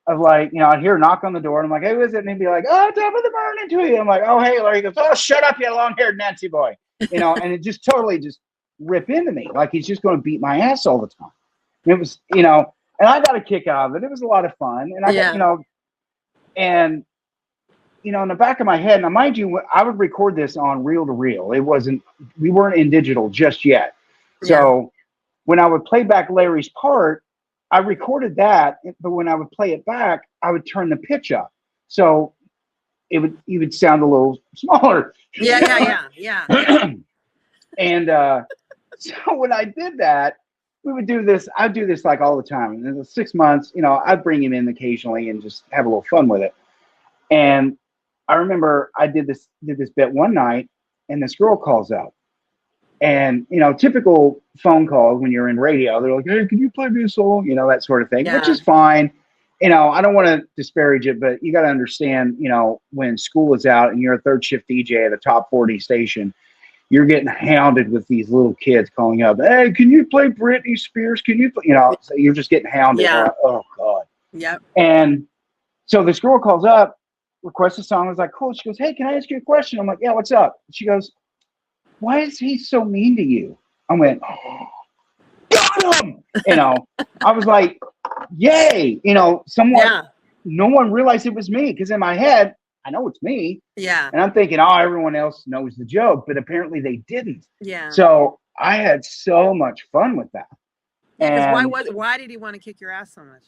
of like, you know, I'd hear a knock on the door, and I'm like, hey, who is it? And he'd be like, oh, top of the morning to you. I'm like, oh, hey, Larry. He goes, oh, shut up, you long-haired Nancy boy. You know, and it just totally just rip into me. Like he's just going to beat my ass all the time. And it was, you know, and I got a kick out of it. It was a lot of fun. And I got, you know, and, you know, in the back of my head, now mind you, I would record this on reel to reel. We weren't in digital just yet. So when I would play back Larry's part, I recorded that, but when I would play it back, I would turn the pitch up. So he would sound a little smaller. Yeah. And so when I did that, we would do this. I'd do this like all the time. And in the 6 months, you know, I'd bring him in occasionally and just have a little fun with it. And I remember I did this bit one night, and this girl calls up. And, you know, typical phone call when you're in radio, they're like, hey, can you play me a song? You know, that sort of thing, which is fine. You know, I don't want to disparage it, but you got to understand, you know, when school is out and you're a third shift DJ at a top 40 station, you're getting hounded with these little kids calling up, hey, can you play Britney Spears? Can you play? You know, so you're just getting hounded. Yeah. Like, oh, God. Yep. And so this girl calls up, requests a song. I was like, cool. She goes, hey, can I ask you a question? I'm like, yeah, what's up? She goes, why is he so mean to you? I went, oh, got him. I was like, yay. No one realized it was me because in my head, I know it's me. Yeah. And I'm thinking, oh, everyone else knows the joke, but apparently they didn't. Yeah. So I had so much fun with that. Yeah, why did he want to kick your ass so much?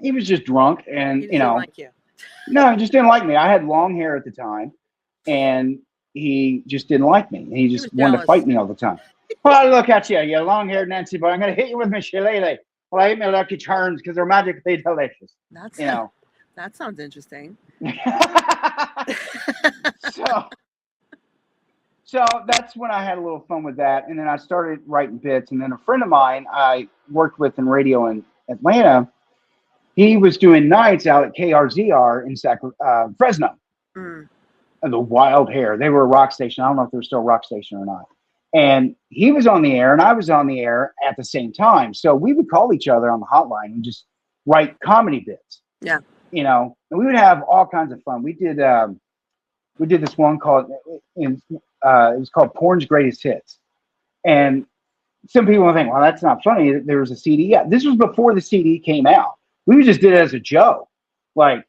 He was just drunk and, he didn't like you. No, he just didn't like me. I had long hair at the time and he just didn't like me. And he just wanted to fight me all the time. Well, look at you. You're long-haired Nancy boy. I'm going to hit you with my shillelagh. Well, I hate my Lucky Charms because they're magically delicious. That sounds interesting. So that's when I had a little fun with that. And then I started writing bits. And then a friend of mine I worked with in radio in Atlanta, he was doing nights out at KRZR in Fresno. And the Wild Hair. They were a rock station. I don't know if they're still a rock station or not. And he was on the air and I was on the air at the same time. So we would call each other on the hotline and just write comedy bits. Yeah. And we would have all kinds of fun. We did this one called, it was called Porn's Greatest Hits. And some people will think, well, that's not funny. There was a CD. Yeah, this was before the CD came out. We just did it as a joke. Like,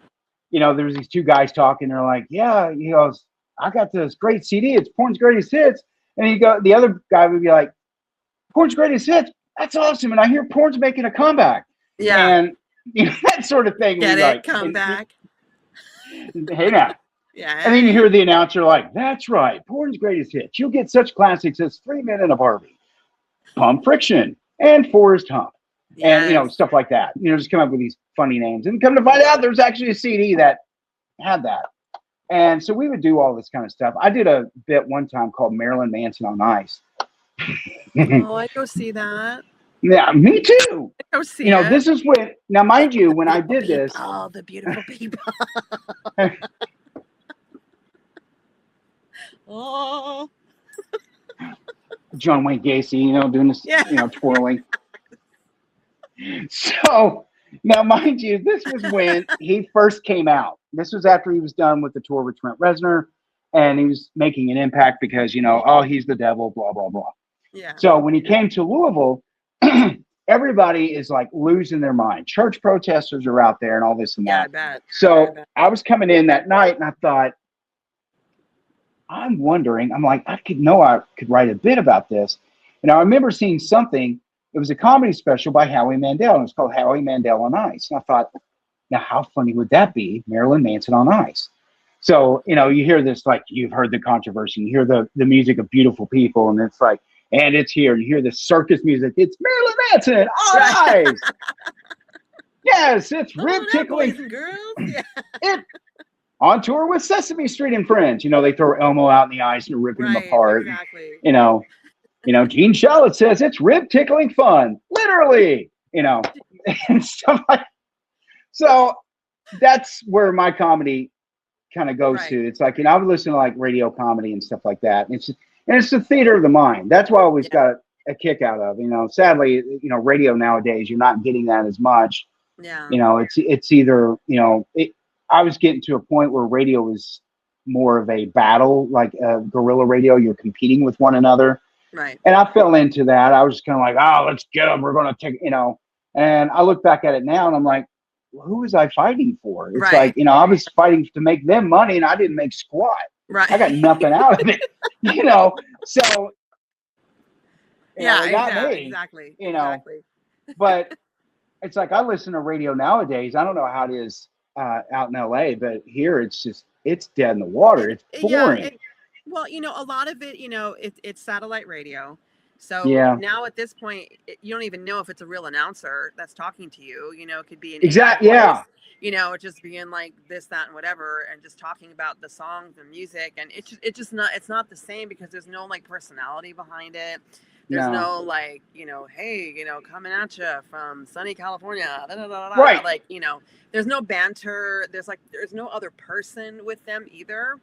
there was these two guys talking. They're like, yeah, he goes, I got this great CD. It's Porn's Greatest Hits. And the other guy would be like, Porn's Greatest Hits? That's awesome. And I hear Porn's making a comeback. Yeah. And that sort of thing. Get it? Comeback. Hey, now. Yeah. And then you hear the announcer like, that's right. Porn's Greatest Hits. You'll get such classics as 3 Men and a Barbie, Pump Friction, and Forrest Hump. Yes. And, stuff like that. Just come up with these funny names. And come to find out, there's actually a CD that had that. And so we would do all this kind of stuff. I did a bit one time called Marilyn Manson on Ice. Oh, I'd go see that. Yeah, me too. I'd go see it. This is when, now mind you, when I did this. Oh, the beautiful people. Oh. John Wayne Gacy, doing this, twirling. So, now mind you, this was when he first came out. This was after he was done with the tour with Trent Reznor, and he was making an impact because, he's the devil, blah, blah, blah. Yeah. So when he came to Louisville, everybody is like losing their mind. Church protesters are out there and all this and that. I bet. So I was coming in that night and I thought, I'm wondering, I could write a bit about this. And I remember seeing something, it was a comedy special by Howie Mandel, and it was called Howie Mandel on Ice. And I thought, now how funny would that be, Marilyn Manson on Ice? So, you hear this, like, you've heard the controversy, you hear the music of beautiful people, and it's like, and it's here. You hear the circus music. It's Marilyn Manson on Ice. Yes, it's rib tickling. Girls. Yeah. On tour with Sesame Street and Friends. They throw Elmo out in the ice and ripping him apart. Exactly. Gene Shalit says it's rib tickling fun. Literally. And stuff like that. So that's where my comedy kind of goes to. It's like, I would listen to like radio comedy and stuff like that. And it's the theater of the mind. That's what I always got a kick out of. Sadly, radio nowadays, you're not getting that as much. Yeah. It's either, I was getting to a point where radio was more of a battle, like guerrilla radio. You're competing with one another. Right. And I fell into that. I was kind of like, oh, let's get them. We're going to take, and I look back at it now and I'm like, well, who was I fighting for? It's like, I was fighting to make them money and I didn't make squat. Right. I got nothing out of it, so. Exactly. Exactly. But it's like, I listen to radio nowadays. I don't know how it is out in LA, but here it's dead in the water. It's boring. Well, a lot of it, it's satellite radio. So now at this point, you don't even know if it's a real announcer that's talking to you. It could be an exactly, just being like this, that, and whatever, and just talking about the songs and music, and it's not the same because there's no like personality behind it. There's no like, hey, coming at you from sunny California, right? Like, there's no banter. There's no other person with them either.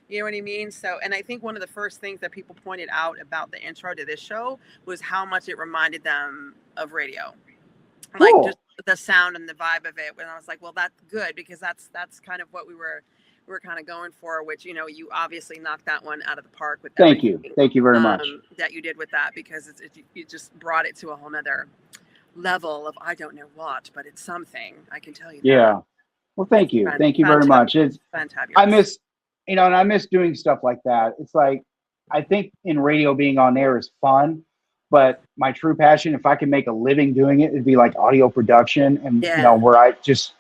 You know what I mean? So, and I think one of the first things that people pointed out about the intro to this show was how much it reminded them of radio. Like just the sound and the vibe of it. And I was like, well, that's good because that's kind of what we were we're kind of going for, which, you know, you obviously knocked that one out of the park with Thank you very much that you did with that, because you just brought it to a whole nother level of, I don't know what, but it's something, I can tell you that. Well, thank you very much. It's fantabulous. I miss, you know, and I miss doing stuff like that. It's like, I think in radio being on air is fun, but my true passion, if I can make a living doing it, it'd be like audio production, and you know, where I just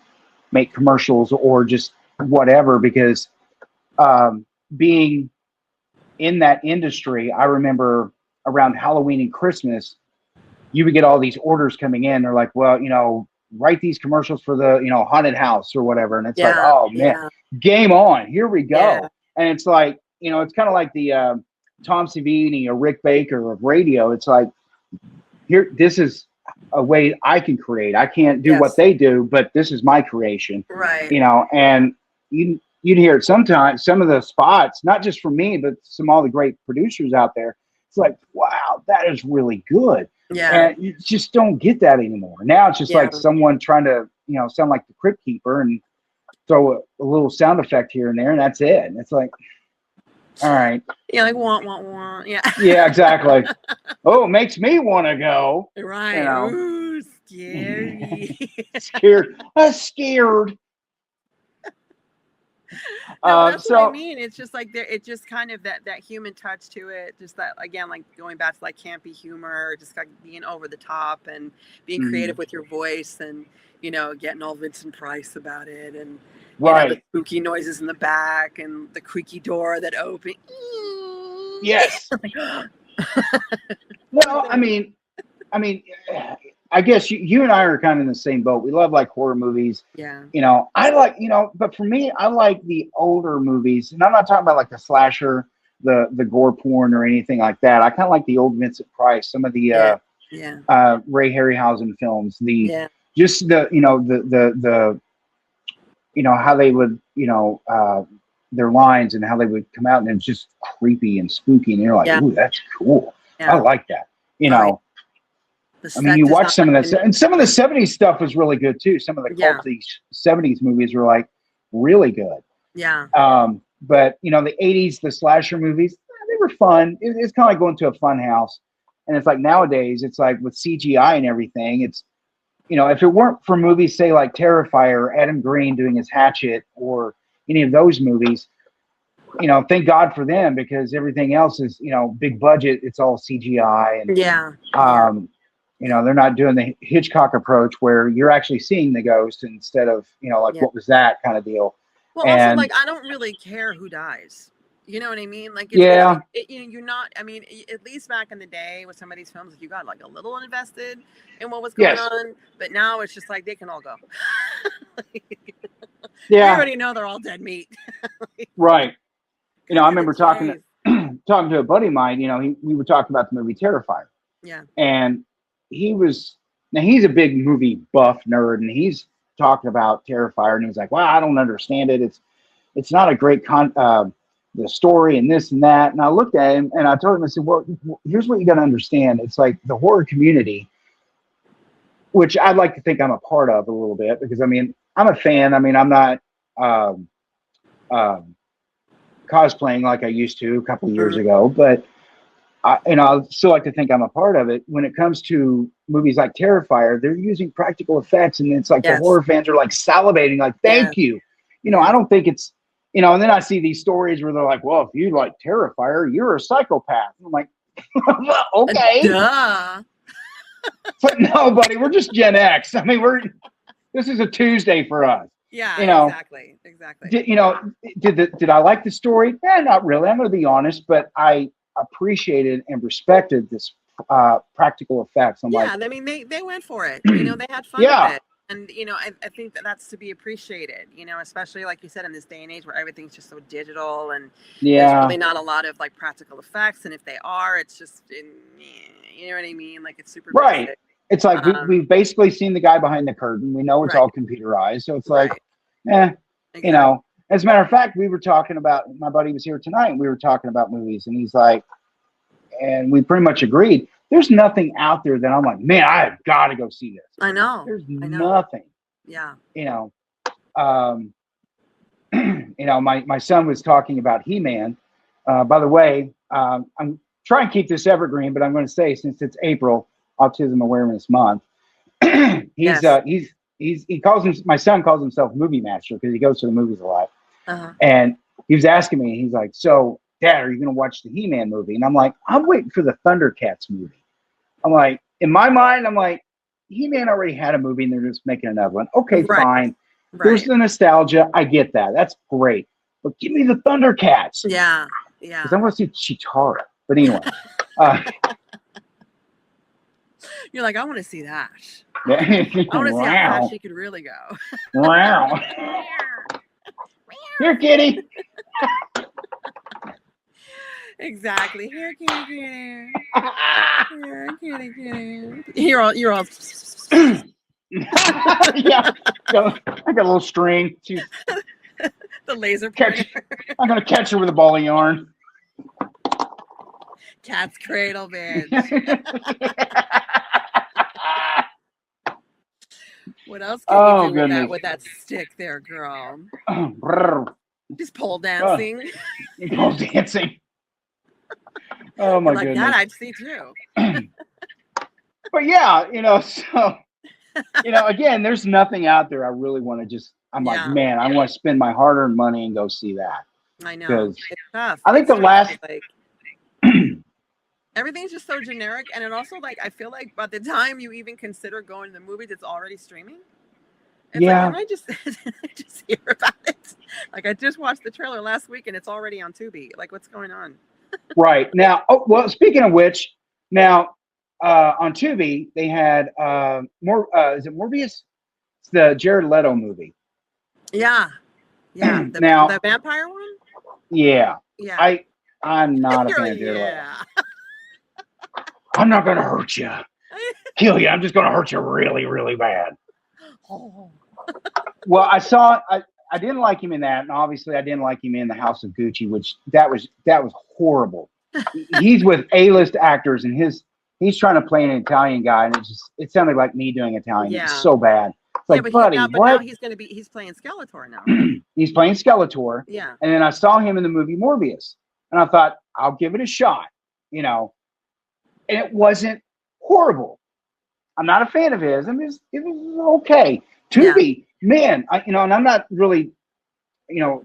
make commercials or just whatever, because being in that industry, I remember around Halloween and Christmas, you would get all these orders coming in. They're like, well, you know, write these commercials for the, you know, haunted house or whatever. And it's like, oh man, game on, here we go. Yeah. And it's like, you know, it's kind of like the Tom Savini or Rick Baker of radio. It's like, here, this is a way I can create. I can't do what they do, but this is my creation. Right. You know, and you'd hear it sometimes, some of the spots, not just from me, but all the great producers out there. It's like, wow, that is really good. Yeah. And you just don't get that anymore. Now it's just like someone trying to, you know, sound like the Crypt Keeper and throw a little sound effect here and there, and that's it. And it's like, all right. Yeah, like want. Yeah. Yeah, exactly. Oh, it makes me want to go. Right. You know. Ooh, scary. Scared. I'm scared. No, that's so what I mean. It's just like it's just kind of that human touch to it. Just that, again, like going back to like campy humor, just like being over the top and being creative with your voice, and, you know, getting all Vincent Price about it, and you know, the spooky noises in the back and the creaky door that opened. Yes. Well, I mean, I guess you and I are kind of in the same boat. We love like horror movies. Yeah. You know, I like, you know, but for me, I like the older movies, and I'm not talking about like the slasher, the gore porn or anything like that. I kind of like the old Vincent Price, some of the Ray Harryhausen films, just the, you know, the you know, how they would, you know, their lines and how they would come out, and it's just creepy and spooky, and you're like, ooh, that's cool. I like that. You know. I mean, you watch some of that, and some of the 70s stuff was really good too. Some of the culty 70s movies were like really good. Yeah. But you know, the 80s, the slasher movies, they were fun. It's kind of like going to a fun house. And it's like nowadays, it's like with CGI and everything, it's, you know, if it weren't for movies, say like Terrifier or Adam Green doing his Hatchet or any of those movies, you know, thank God for them, because everything else is, you know, big budget. It's all CGI. And, you know, they're not doing the Hitchcock approach where you're actually seeing the ghost instead of, you know, like what was that kind of deal. Well, also, like, I don't really care who dies. You know what I mean? Like, you know, you're not, I mean, at least back in the day with some of these films, you got like a little invested in what was going on, but now it's just like, they can all go. We already know they're all dead meat. Right. You know, I remember talking to a buddy of mine, you know, we were talking about the movie Terrifier. Yeah. And he's a big movie buff nerd, and he's talking about Terrifier, and he's like, well, I don't understand it. It's not a great the story and this and that. And I looked at him and I told him, I said, well, here's what you got to understand. It's like the horror community, which I'd like to think I'm a part of a little bit, because I mean, I'm a fan. I mean, I'm not cosplaying like I used to a couple of years ago, but I still like to think I'm a part of it. When it comes to movies like Terrifier, they're using practical effects, and it's like the horror fans are like salivating, like, thank you. You know, I don't think it's, you know, and then I see these stories where they're like, well, if you like Terrifier, you're a psychopath. I'm like, okay. Duh. But no, buddy, we're just Gen X. I mean, this is a Tuesday for us. Yeah, you know, exactly. Did I like the story? Not really. I'm going to be honest, but I appreciated and respected this practical effects. I'm like, I mean, they went for it. You know, they had fun with it. And, you know, I think that's to be appreciated, you know, especially like you said, in this day and age where everything's just so digital, and there's really not a lot of like practical effects. And if they are, it's just, you know what I mean? Like, it's super basic. It's like we've basically seen the guy behind the curtain. We know it's all computerized. So it's like, you know, as a matter of fact, we were talking about, my buddy was here tonight, and we were talking about movies, and he's like, and we pretty much agreed, there's nothing out there that I'm like, man, I've got to go see this. I know. There's nothing. Yeah. You know, my son was talking about He-Man. By the way, I'm trying to keep this evergreen, but I'm going to say, since it's April, Autism Awareness Month, he calls him, my son calls himself Movie Master because he goes to the movies a lot. And he was asking me, he's like, so Dad, are you going to watch the He-Man movie? And I'm like, I'm waiting for the Thundercats movie. I'm like, in my mind, I'm like, He-Man already had a movie and they're just making another one. Okay, fine. There's the nostalgia. I get that. That's great. But give me the Thundercats. Yeah. Because I want to see Chitara. But anyway. You're like, I want to see that. I want to see how fast she could really go. Wow. Here, kitty. Exactly. Here, kitty. Here, kitty. You're all. Yeah. I got a little string. She's the laser pointer. I'm gonna catch her with a ball of yarn. Cat's cradle, bitch. What else can you do with that stick there, girl? Just pole dancing. Pole dancing. Oh my goodness. That I'd see too. But yeah, so again, there's nothing out there I really want to just. I'm like, man, I want to spend my hard-earned money and go see that. I know. It's tough. I think the last. Everything's just so generic, and it also I feel like by the time you even consider going to the movies, it's already streaming. It's like, I just hear about it. I just watched the trailer last week, and it's already on Tubi. What's going on? Right now, speaking of which, now on Tubi they had is it Morbius? It's the Jared Leto movie. Yeah. Now the vampire one. Yeah. I'm not a You're fan of Jared Leto. I'm not going to hurt you. Kill you. I'm just going to hurt you really, really bad. Oh. Well, I didn't like him in that, and obviously I didn't like him in the House of Gucci, which that was horrible. He's with A-list actors, and he's trying to play an Italian guy, and it sounded like me doing Italian. Yeah. It's so bad. It's like, buddy, but what? Now he's playing Skeletor now. He's playing Skeletor. Yeah. And then I saw him in the movie Morbius, and I thought, I'll give it a shot, and it wasn't horrible. I'm not a fan of his. It was okay. Tubi, man, and I'm not really,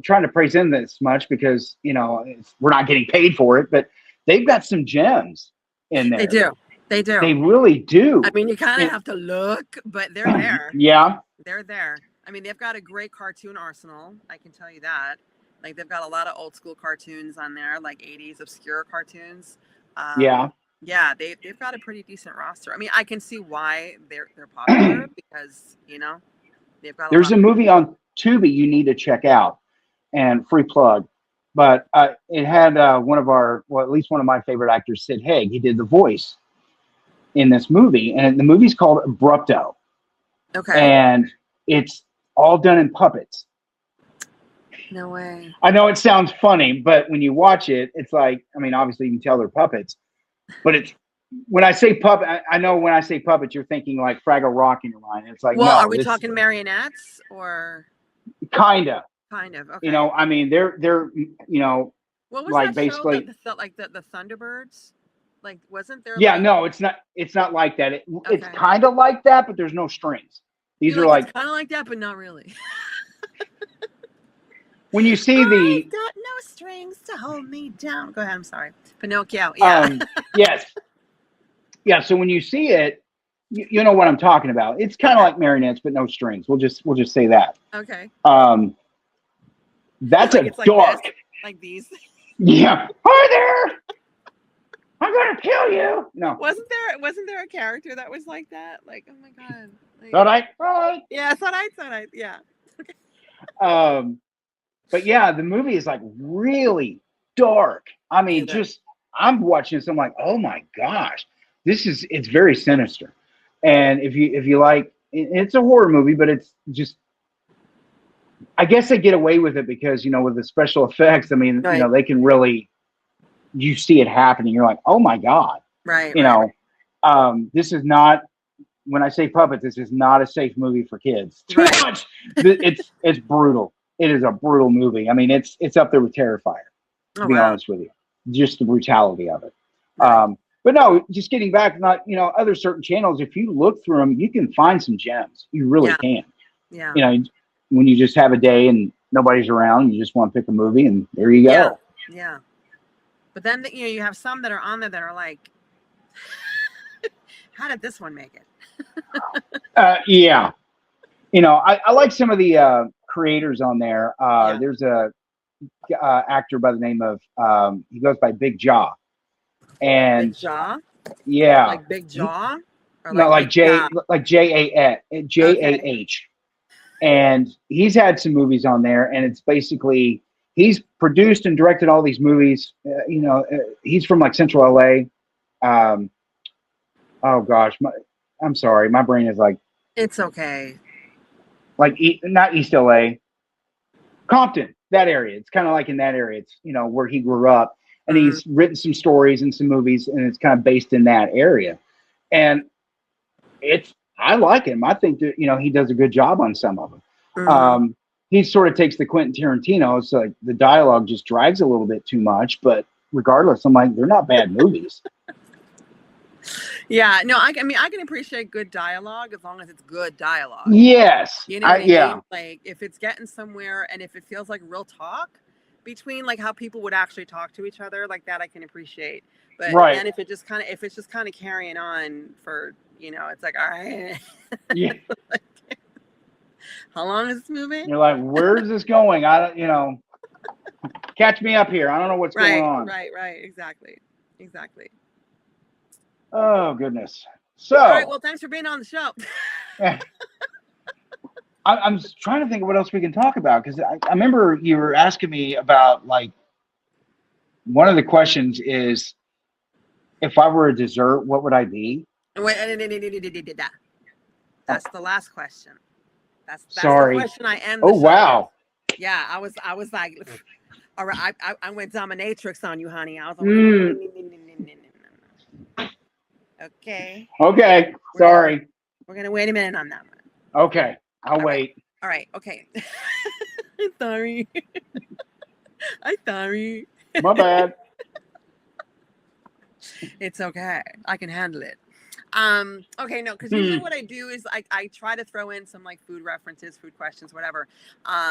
trying to praise him this much because, we're not getting paid for it, but they've got some gems in there. They do. They really do. I mean, you kind of have to look, but they're there. Yeah. They're there. I mean, they've got a great cartoon arsenal. I can tell you that. They've got a lot of old school cartoons on there, 80s obscure cartoons. Yeah, they've got a pretty decent roster. I mean, I can see why they're popular because, they've got There's a movie on Tubi you need to check out, and free plug. But it had at least one of my favorite actors, Sid Haig. He did the voice in this movie, and the movie's called Abrupto. Okay. And it's all done in puppets. No way. I know it sounds funny, but when you watch it, it's obviously you can tell they're puppets. But when I say puppet, I know when I say puppets, you're thinking like Fraggle Rock in your mind. It's like, are we talking marionettes or? Kinda. Kind of. Okay. They're what was that basically show the Thunderbirds? Wasn't there? Yeah, no, it's not. It's not like that. It's kind of like that, but there's no strings. These are it's kind of like that, but not really. When you see I've got no strings to hold me down. Go ahead. I'm sorry, Pinocchio. Yeah. Yes. Yeah. So when you see it, you know what I'm talking about. It's kind of like marionettes, but no strings. We'll just say that. Okay. That's a dark. Like these. Yeah. Hi there. I'm gonna kill you. No. Wasn't there a character that was like that? Oh my god. All right. Yeah, Sunlight. Yeah. Okay. But yeah, the movie is really dark. I mean, I'm watching this. I'm like, oh my gosh, it's very sinister. And if you like, it's a horror movie, but it's just, I guess they get away with it because, with the special effects, I mean, they can really, you see it happening. You're like, oh my God. Right. This is not, when I say puppets, this is not a safe movie for kids. Too much. It's brutal. it is a brutal movie. I mean, it's up there with Terrifier, to be honest with you. Just the brutality of it. Right. But no, just getting back, not other certain channels. If you look through them, you can find some gems. You really can. Yeah. When you just have a day and nobody's around, you just want to pick a movie, and there you go. Yeah. But then you have some that are on there that are like, how did this one make it? Yeah. I like some of the creators on there. There's a actor by the name of he goes by Big Jaw. And Big Jaw? Yeah. Like Big Jaw? Or No, like J-A-H. Okay. And he's had some movies on there, and it's basically he's produced and directed all these movies. He's from like Central LA. Oh gosh, I'm sorry, my brain is like. It's okay. Like not East LA, Compton, that area. It's kind of like in that area. It's where he grew up, and he's written some stories and some movies, and it's kind of based in that area. And I like him. I think that he does a good job on some of them. He sort of takes the Quentin Tarantino. So like the dialogue just drags a little bit too much, but regardless, I'm like, they're not bad movies. Yeah, no, I mean, I can appreciate good dialogue as long as it's good dialogue. Yes. You know what I mean? Like, if it's getting somewhere and if it feels like real talk between like how people would actually talk to each other, like that I can appreciate. But then if it's just kind of carrying on for, it's like, all right. Yeah. Like, how long is this movie? You're like, where's this going? I don't, catch me up here. I don't know what's going on. Right. Exactly. Oh, goodness. So, all right. Well, thanks for being on the show. I'm trying to think of what else we can talk about, because I remember you were asking me about, like, one of the questions is, if I were a dessert, what would I be? Wait, that's the last question. That's Sorry. The question I end the show wow. with. Yeah, I was like, all right, I went dominatrix on you, honey. I was like, Okay. Sorry. We're gonna wait a minute on that one. Okay. I'll wait. All right. Okay. Sorry. I'm sorry. My bad. It's okay. I can handle it. Okay, no, because usually what I do is I try to throw in some like food references, food questions, whatever.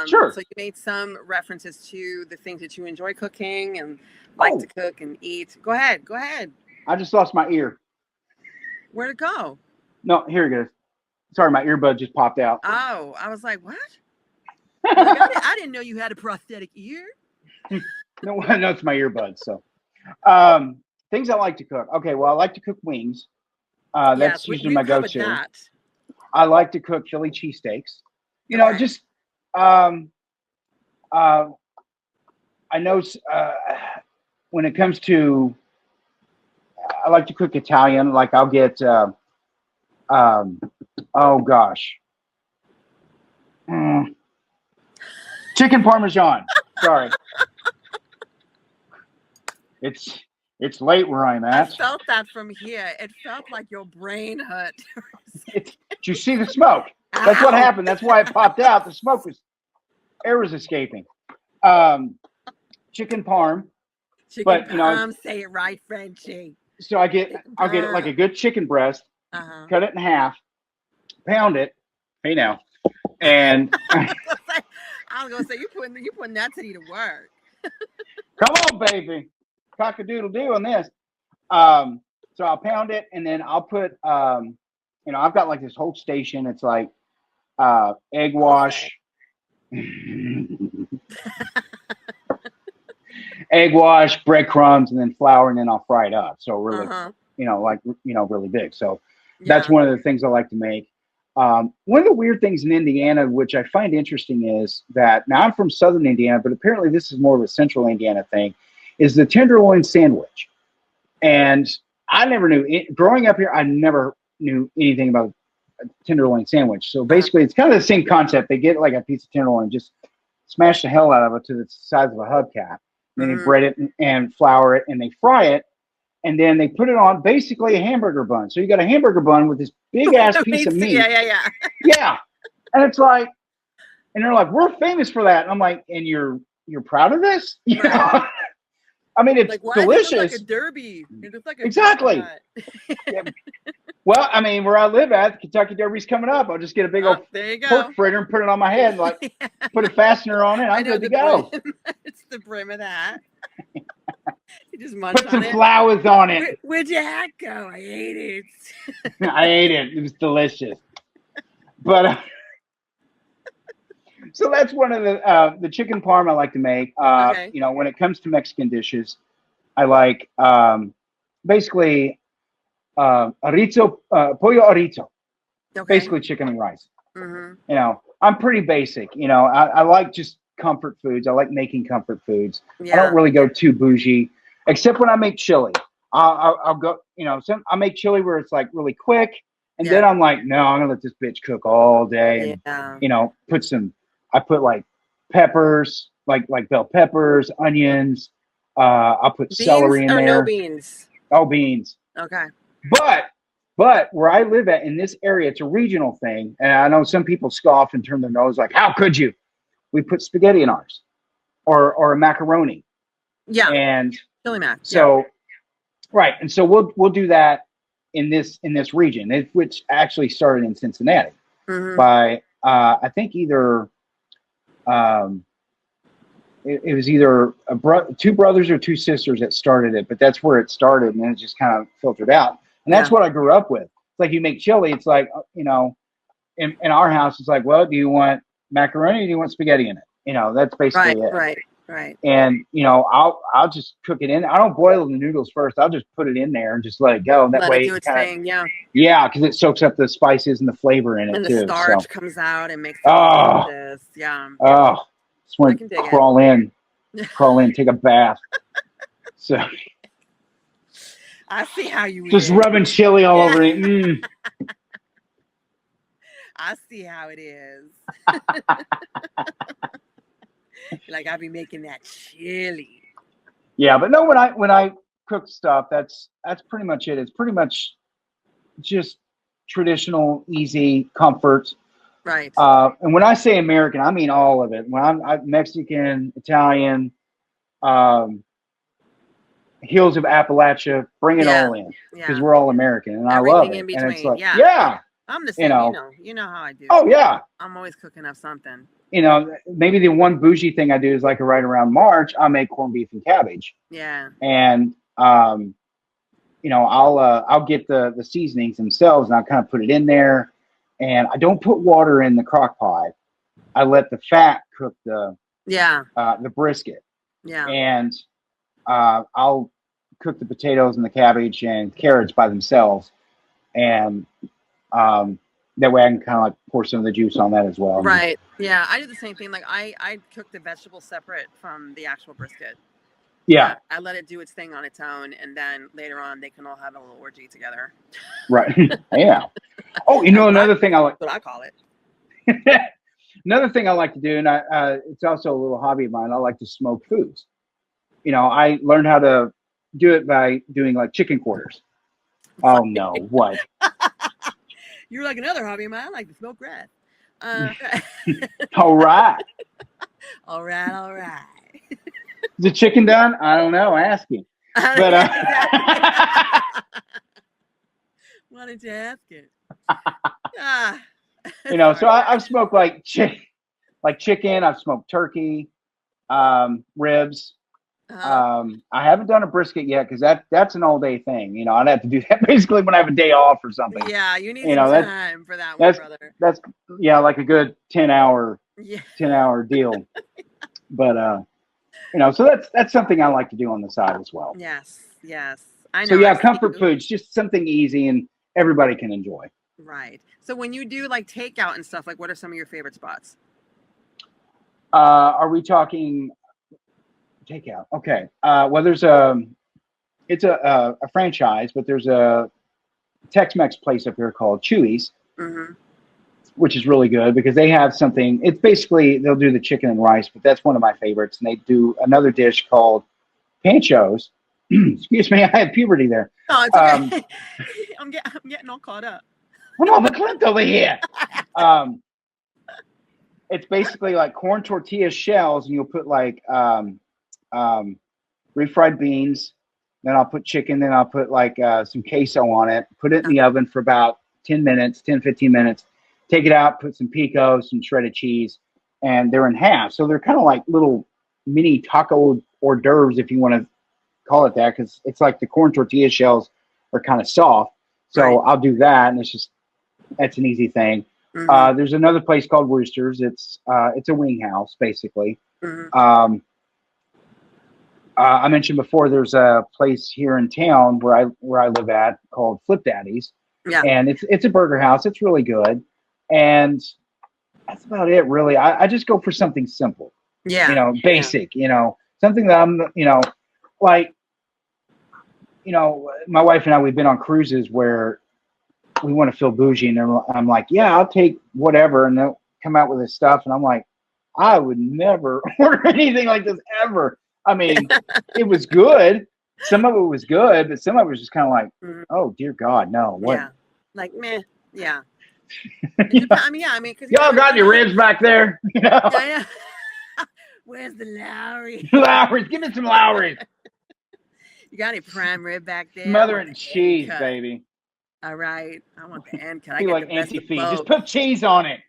Sure. So you made some references to the things that you enjoy cooking and like to cook and eat. Go ahead. I just lost my ear. Where'd it go? No, here it goes. Sorry, my earbud just popped out. Oh, I was like, what? I didn't know you had a prosthetic ear. No, it's my earbud. So, things I like to cook. Okay, well, I like to cook wings. That's usually my go-to. I like to cook Philly cheesesteaks. Just I know when it comes to, I like to cook Italian. Like I'll get, chicken Parmesan. Sorry. It's late where I'm at. I felt that from here. It felt like your brain hurt. Did you see the smoke? That's what happened. That's why it popped out. The smoke air was escaping. Chicken parm. Chicken parm, say it right, Frenchie. So I'll get like a good chicken breast, cut it in half, pound it. Hey now, and I was gonna say you putting that titty to work. Come on, baby, cock-a-doodle-doo on this. So I'll pound it, and then I'll put I've got like this whole station. It's like egg wash. Egg wash, breadcrumbs, and then flour, and then I'll fry it up. So really, really big. So that's one of the things I like to make. One of the weird things in Indiana, which I find interesting, is that now I'm from Southern Indiana, but apparently this is more of a Central Indiana thing, is the tenderloin sandwich. And I never knew, growing up here, I never knew anything about a tenderloin sandwich. So basically, it's kind of the same concept. They get like a piece of tenderloin, just smash the hell out of it to the size of a hubcap. And then they bread it and flour it, and they fry it, and then they put it on basically a hamburger bun. So you got a hamburger bun with this big ass piece of meat. Yeah. Yeah, and it's like, And they're like, we're famous for that. And I'm like, and you're proud of this? You know? I mean, it's like, why delicious. It looks like a derby. It looks like a exactly. Yeah. Well, I mean, where I live at, the Kentucky Derby's coming up. I'll just get a big old pork fritter and put it on my head, and like put a fastener on it. I'm good to go. It's the brim of that. You just munch put some on flowers on it. Where'd your hat go? I ate it. I ate it. It was delicious. But so that's one of the chicken parm I like to make. You know, when it comes to Mexican dishes, I like basically arroz, pollo arroz. Basically chicken and rice. You know, I'm pretty basic. You know, I like just comfort foods. I like making comfort foods. I don't really go too bougie, except when I make chili. I'll go, you know, I make chili where it's like really quick. And then I'm like, no, I'm gonna let this bitch cook all day. And, you know, I put like peppers, like bell peppers, onions. I'll put celery in there. No beans? Oh, beans. Okay. But where I live at in this area, it's a regional thing. And I know some people scoff and turn their nose like, how could you? We put spaghetti in ours or a macaroni. Yeah. And chili mac. So, right. And so we'll do that in this region, which actually started in Cincinnati by, I think either, it was either two brothers or two sisters that started it, but that's where it started. And then it just kind of filtered out. And that's what I grew up with. It's like you make chili. It's like, you know, in our house, it's like, well, do you want macaroni or do you want spaghetti in it? You know, that's basically it. Right. And, you know, I'll just cook it in. I don't boil the noodles first. I'll just put it in there and just let it go. And that way it do its thing, Yeah, because it soaks up the spices and the flavor in it, and too. And the starch comes out and makes it delicious. Yeah. Oh, just want to crawl in, take a bath. So I see how you just rubbing chili all over it. I see how it is. Like I be making that chili. Yeah, but no, when I cook stuff, that's pretty much it. It's pretty much just traditional, easy comfort. Right. And when I say American, I mean all of it. When I'm Mexican, Italian, hills of Appalachia, bring it all in because we're all American, and everything I love it. In between. And it's like, I'm the same. You know how I do. Oh yeah. I'm always cooking up something. You know, maybe the one bougie thing I do is like right around March, I make corned beef and cabbage. Yeah. And you know, I'll get the seasonings themselves and I'll kind of put it in there. And I don't put water in the crock pot. I let the fat cook the brisket. Yeah. And I'll cook the potatoes and the cabbage and carrots by themselves. And that way I can kind of like pour some of the juice on that as well. Right. Yeah. I do the same thing. Like I cook the vegetables separate from the actual brisket. Yeah. I let it do its thing on its own. And then later on they can all have a little orgy together. Right. Yeah. Oh, you know, another thing I like. That's what I call it. Another thing I like to do, and it's also a little hobby of mine, I like to smoke foods. You know, I learned how to do it by doing like chicken quarters. Oh, no. What? You're like another hobby of mine. I like to smoke grass. All right. All right. Is the chicken done? I don't know. Ask him. But why did you ask it? You know, so I've smoked like chicken. I've smoked turkey, ribs. I haven't done a brisket yet because that's an all day thing. You know, I'd have to do that basically when I have a day off or something. Yeah, you need some time for that one, brother. That's like a good 10-hour deal. But you know, so that's something I like to do on the side as well. Yes. I know. So yeah, comfort foods, just something easy and everybody can enjoy. Right. So when you do like takeout and stuff, like what are some of your favorite spots? Are we talking takeout? Okay. Well, there's it's a franchise, but there's a Tex-Mex place up here called Chewy's, which is really good because they have something. It's basically they'll do the chicken and rice, but that's one of my favorites. And they do another dish called panchos. Excuse me, I had puberty there. Oh, it's okay. I'm getting all caught up. I'm on the clip over here. it's basically like corn tortilla shells, and you'll put like refried beans. Then I'll put chicken. Then I'll put like some queso on it. Put it in the oven for about 10 minutes, 10, 15 minutes. Take it out, put some pico, some shredded cheese, and they're in half. So they're kind of like little mini taco hors d'oeuvres, if you want to call it that, because it's like the corn tortilla shells are kind of soft. So Right. I'll do that, and that's an easy thing. Mhm. There's another place called Roosters. It's a wing house, basically. Mhm. I mentioned before there's a place here in town where I live at called Flip Daddy's, Yeah. and it's a burger house. It's really good, and that's about it, really. I just go for something simple, Yeah. basic, something that I'm, like, my wife and I, we've been on cruises where we want to feel bougie, and I'm like, yeah, I'll take whatever, and they'll come out with this stuff, and I'm like, I would never order anything like this ever. I mean, it was good. Some of it was good, but some of it was just kind of like, Mhm. oh dear God, no. What? Yeah. Like meh. Yeah. Yeah. I mean, because Y'all got your ribs back there? Yeah. Where's the Lowry? Lowry's, give me some Lowry's. You got any prime rib back there? Smother I it want in the cheese, end cut. baby. All right. I want the end cut. I Be get like the best of anti-feed. Just both. put cheese on it.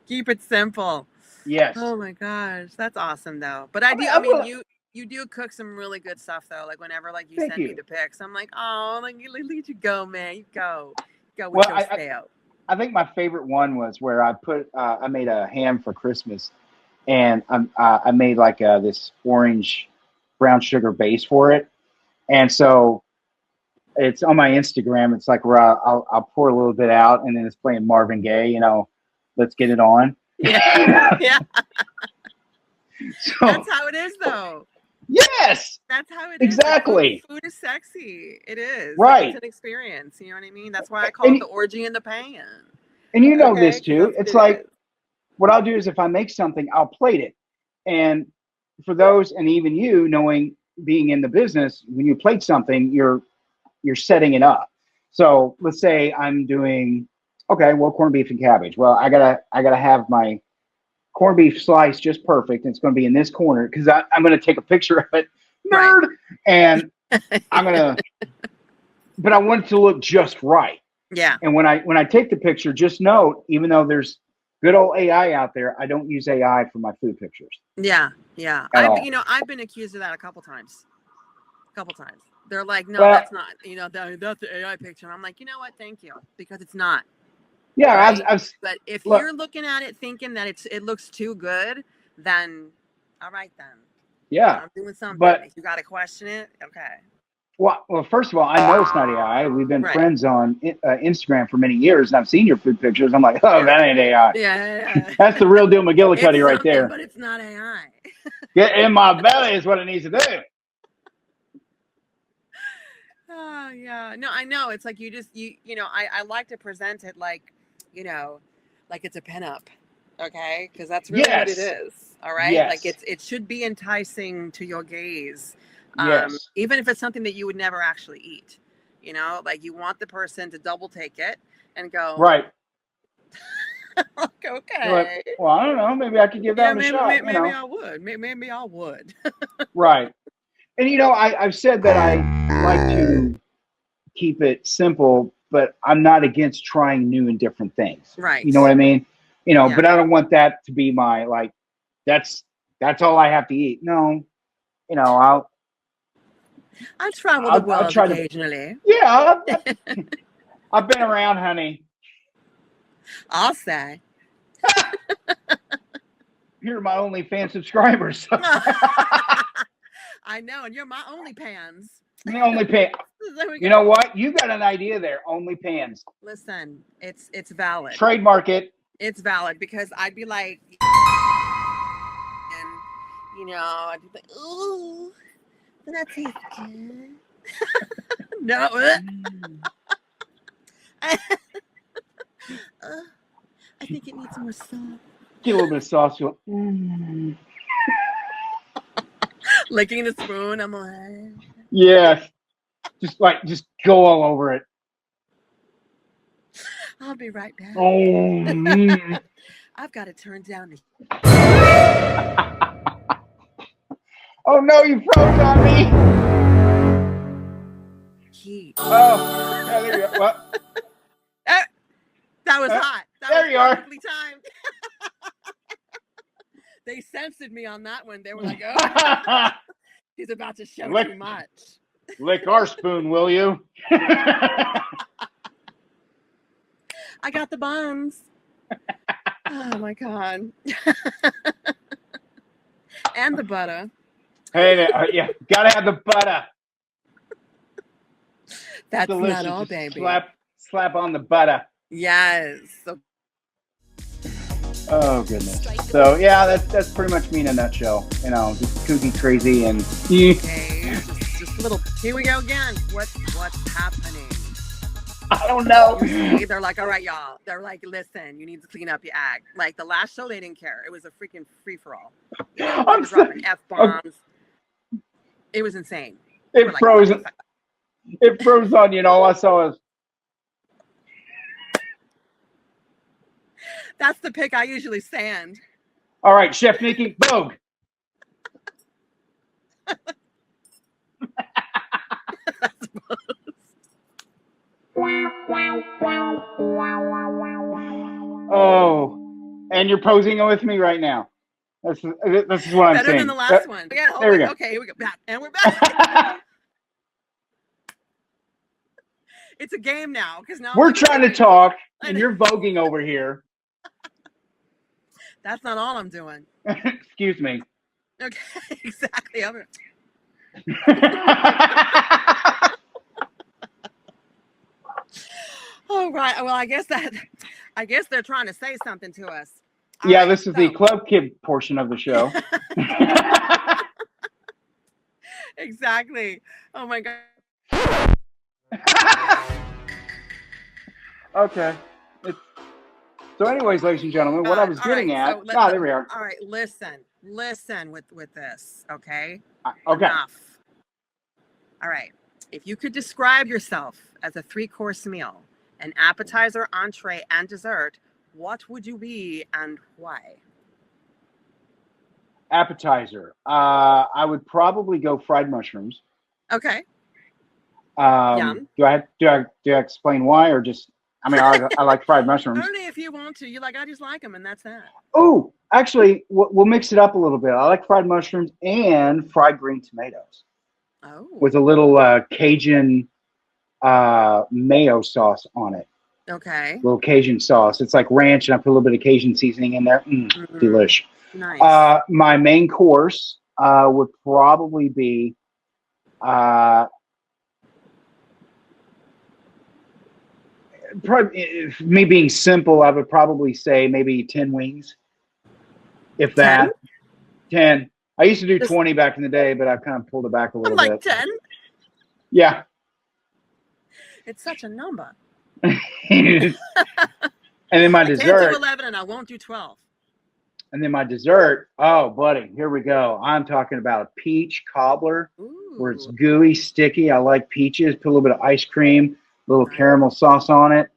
Keep it simple. Yes. Oh my gosh, that's awesome though. But I mean, you do cook some really good stuff though. Like whenever like you Thank send me you. the pics, I'm like, oh, like look at you go, man. You go with Well, your style. I think my favorite one was where I made a ham for Christmas, and I made like this orange brown sugar base for it, and so it's on my Instagram. It's like where I'll pour a little bit out, and then it's playing Marvin Gaye, let's get it on. Yeah, yeah. So, That's how it is though. yes, That's how it is. exactly. Food is sexy. It is. Right. Like, it's an experience. You know what I mean? That's why I call it the orgy in the pan. And you know Okay? this 'Cause too. that's what It's it like is. what I'll do is if I make something, I'll plate it. And for those, and even you knowing, being in the business, when you plate something, you're setting it up. So let's say I'm doing, okay, well, corned beef and cabbage. Well, I gotta have my corned beef sliced just perfect. And it's going to be in this corner because I'm going to take a picture of it, nerd, Right. and but I want it to look just right. Yeah. And when I take the picture, just note, even though there's good old AI out there, I don't use AI for my food pictures. Yeah. Yeah. At all. I've been accused of that a couple times. They're like, no, Well, that's not, that's the AI picture. And I'm like, you know what? Thank you. Because it's not. Yeah, Right? I've But if look, you're looking at it thinking that it looks too good, then all right then. yeah. I'm doing something. But If you got to question it, okay. well, first of all, I know it's not AI. We've been Right. friends on Instagram for many years, and I've seen your food pictures. I'm like, oh, Yeah. that ain't AI. Yeah. That's the real deal McGillicuddy It's right something, there. but it's not AI. Get in my belly is what it needs to do. Oh yeah. No, I know. It's like I like to present it like, like it's a pinup. Okay? Because that's really what it Yes. is. All right. Yes. Like it should be enticing to your gaze. Yes. Even if it's something that you would never actually eat. Like you want the person to double take it and go, Right. like, You're okay. like, well, I don't know. Maybe I could give that a shot. Maybe I would. Maybe I would. Right. And I've said that I like to keep it simple, but I'm not against trying new and different things. Right. You know what I mean? Yeah. But I don't want that to be my that's all I have to eat. No. I travel I'll the world try to- occasionally. Yeah, I've been around, honey. I'll say. Here are my OnlyFans subscribers. I know, and you're my OnlyPans. OnlyPans. There we You go. know what? You got an idea there. OnlyPans. Listen, it's valid. Trademark it. It's valid because I'd be like, and I'd be like, ooh, that tastes good. No. I think it needs more sauce. Get a little bit of sauce. Licking the spoon, I'm like, Yes. Just go all over it. I'll be right back. Oh, I've got to turn down the oh no, you froze on me. heat. Oh, yeah, there you go. What? That was hot. That there was you are. perfectly timed. They censored me on that one. They were like, oh, he's about to show too much. Lick our spoon, will you? I got the buns. Oh my God. And the butter. Hey, yeah, gotta have the butter. That's Delicious. not all, Just baby. slap on the butter. Yes. Oh goodness. So yeah, that's pretty much me in a nutshell. You know, just kooky, crazy, and Okay, just a little. Here we go again. What's happening? I don't know. You see, they're like, all right, y'all. They're like, listen, you need to clean up your act. Like the last show, they didn't care. It was a freaking free for all. I'm dropping F-bombs. It was insane. It Like, froze. It froze on you, and all I saw was. That's the pick I usually sand. All right, Chef Nikki, Vogue. Oh, and you're posing with me right now. This is what I'm Better saying. than the last one. Yeah, there we go. Okay, here we go. Back. And we're back. It's a game now because now we're trying to talk, and you're voguing over here. That's not all I'm doing. Excuse me. Okay, exactly. Oh right. Well, I guess they're trying to say something to us. All yeah, right, this is the club kid portion of the show. Exactly. Oh my God. Okay. So anyways, ladies and gentlemen, what I was getting at. There we are. All right, listen with this, okay? Okay. Enough. All right. If you could describe yourself as a 3-course meal, an appetizer, entree, and dessert, what would you be and why? Appetizer. I would probably go fried mushrooms. Okay. Yum. Do I explain why, or just? I mean, I like fried mushrooms. Only if you want to. You're like, I just like them, and that's that. Oh, actually, we'll mix it up a little bit. I like fried mushrooms and fried green tomatoes. Oh. With a little Cajun mayo sauce on it. Okay. Little Cajun sauce. It's like ranch, and I put a little bit of Cajun seasoning in there. Delish. Nice. My main course would probably be me being simple. I would probably say maybe 10 wings, if that. 10. I used to do 20 back in the day, but I've kind of pulled it back a little bit. 10? Yeah. It's such a number. And then my dessert. I can't do 11 and I won't do 12. And then my dessert. Oh, buddy, here we go. I'm talking about a peach cobbler. Ooh. Where it's gooey, sticky. I like peaches. Put a little bit of ice cream, a little caramel sauce on it.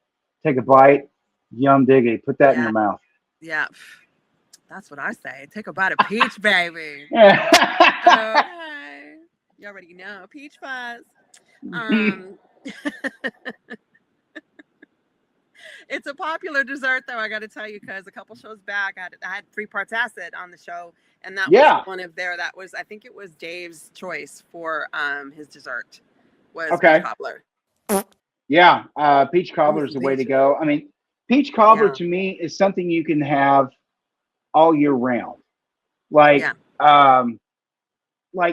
Take a bite. Yum diggity. Put that in your mouth. Yeah. That's what I say. Take a bite of peach, baby. Yeah. Okay. You already know. Peach fuzz. It's a popular dessert, though, I got to tell you, because a couple shows back, I had 3 parts acid on the show, and that was one of I think it was Dave's choice for his dessert was peach cobbler. Yeah, peach cobbler is the way to go. I mean, peach cobbler to me is something you can have all year round. Like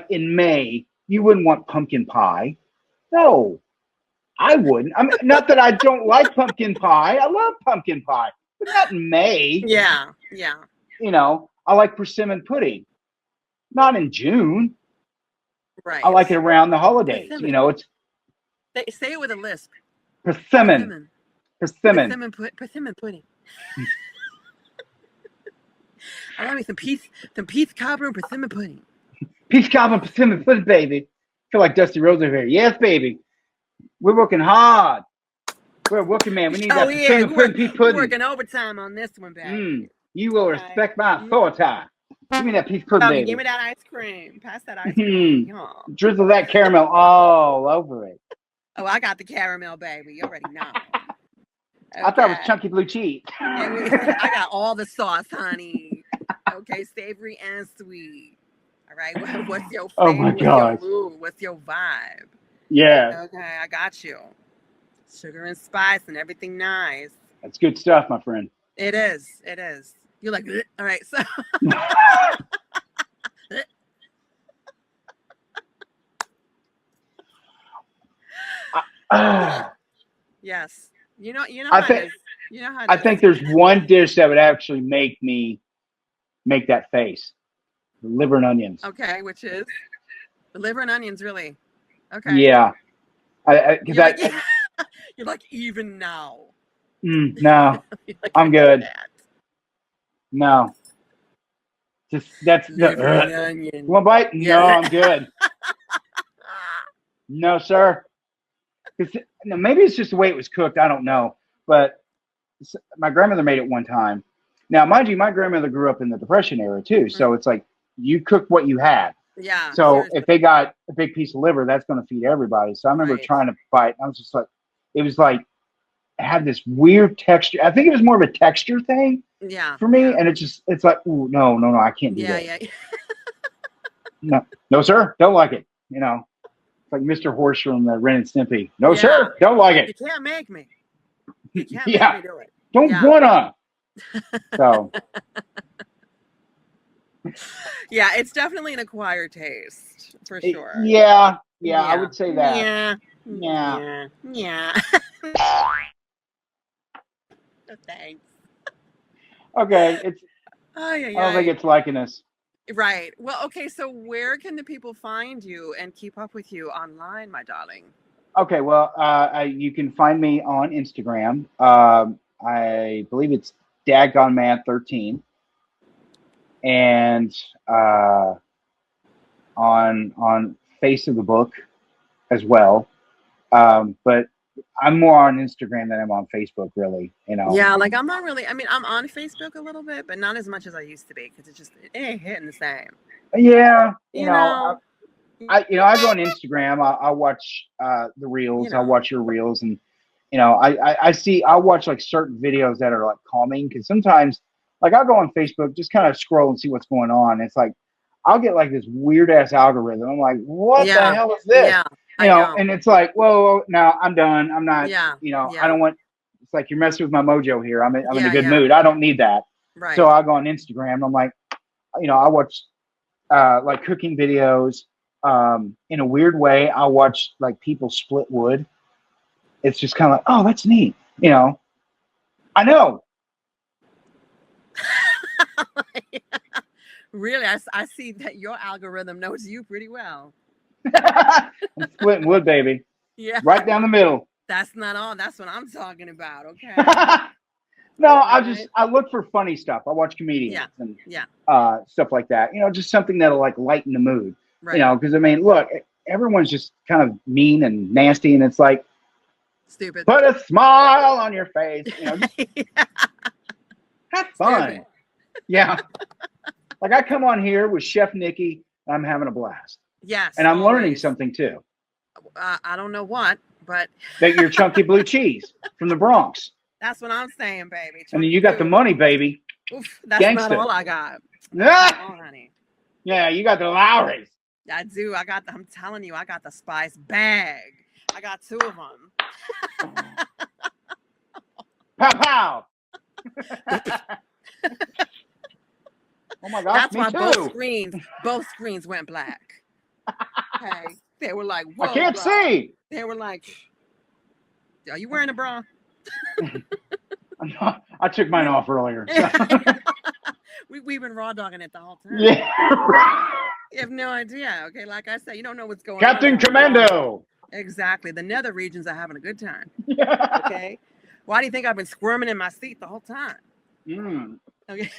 in May, you wouldn't want pumpkin pie. No. I wouldn't. I mean, not that I don't like pumpkin pie. I love pumpkin pie, but not in May. Yeah. You know, I like persimmon pudding. Not in June. Right. I like it around the holidays. Persimmon. You know, it's. Say it with a lisp. Persimmon. Persimmon pudding. I love me some peach cobbler and persimmon pudding. Peach cobbler and persimmon pudding, baby. I feel like Dusty Rhodes over here. Yes, baby. We're working hard. We're working, man. We need Oh, that yeah. potato pudding, peach pudding. Working overtime on this one, baby. You will Okay. respect my authority. Give me that peach pudding, Doggy, baby. give me that ice cream. Pass that ice cream. Yeah. Drizzle that caramel all over it. Oh, I got the caramel, baby. You already know. Okay. I thought it was chunky blue cheese. I got all the sauce, honey. Okay, savory and sweet. All right. What's your flavor? Oh my God. What's your mood? What's your vibe? Yeah. Okay, I got you. Sugar and spice and everything nice. That's good stuff, my friend. It is. It is. You're like, "Ugh." All right. So. Yes. You know how it is. You know how it I is. think there's one dish that would actually make me make that face. Liver and onions. Okay, which is the liver and onions, really. Okay. Yeah. You're like, even now. No, Like, I'm good. that. No. Just that's Liver and the onion. one bite? Yeah. No, I'm good. No, sir. Maybe it's just the way it was cooked. I don't know. But my grandmother made it one time. Now, mind you, my grandmother grew up in the Depression era too. So it's like you cook what you had. Yeah. So seriously. if they got a big piece of liver, that's going to feed everybody. So I remember trying to bite. I was just like, it was like, it had this weird texture. I think it was more of a texture thing for me. And it's like, ooh, no, I can't do that. Yeah. No, sir. Don't like it. You know, it's like Mr. Horse from the Ren and Stimpy. No, sir. Don't like it. You can't make me. You can't Yeah. make me do it. Don't wanna. So. Yeah, it's definitely an acquired taste for sure. Yeah, I would say that. Yeah. Thanks. Okay, I don't think it's liking us. Right. Well, okay, so where can the people find you and keep up with you online, my darling? Okay, well, you can find me on Instagram. I believe it's dadgonemad13. And on Face of the Book as well. But I'm more on Instagram than I'm on Facebook, really. You know. Yeah, like I'm not really. I mean, I'm on Facebook a little bit, but not as much as I used to be because it ain't hitting the same. Yeah, you know. I go on Instagram. I watch the reels. I watch your reels, and I watch like certain videos that are like calming because sometimes. Like I'll go on Facebook, just kind of scroll and see what's going on. It's like I'll get like this weird ass algorithm. I'm like, what the hell is this? Yeah, you know, and it's like, whoa, now I'm done. I'm not. Yeah, I don't want. It's like you're messing with my mojo here. I'm in a good yeah. mood. I don't need that. Right. So I go on Instagram. I'm like, I watch like cooking videos. In a weird way, I watch like people split wood. It's just kind of like, oh, that's neat. I know. Really, I see that your algorithm knows you pretty well. I'm splitting wood, baby. Yeah. Right down the middle. That's not all. That's what I'm talking about. Okay. No, I look for funny stuff. I watch comedians and stuff like that. Just something that'll like lighten the mood. Right. Because I mean, look, everyone's just kind of mean and nasty, and it's like stupid. Put a smile on your face. Have fun. Stupid. Yeah. Like I come on here with Chef Nikki, and I'm having a blast. Yes. And I'm learning something too. I don't know what, but that you're chunky blue cheese from the Bronx. That's what I'm saying, baby. Chunky and then you got the money, baby. Oof, that's Gangsta. Not all I got. All, honey. Yeah, you got the Lowry's. I do. I'm telling you, I got the spice bag. I got 2 of them. Pow pow. Oh my gosh, that's why both screens went black. Okay. They were like, whoa, I can't see. They were like, are you wearing a bra? I took mine off earlier. We've been raw dogging it the whole time. Yeah. You have no idea. Okay, like I said, you don't know what's going Captain on. Captain Commando. Exactly. The nether regions are having a good time. Yeah. Okay. Why do you think I've been squirming in my seat the whole time? Okay.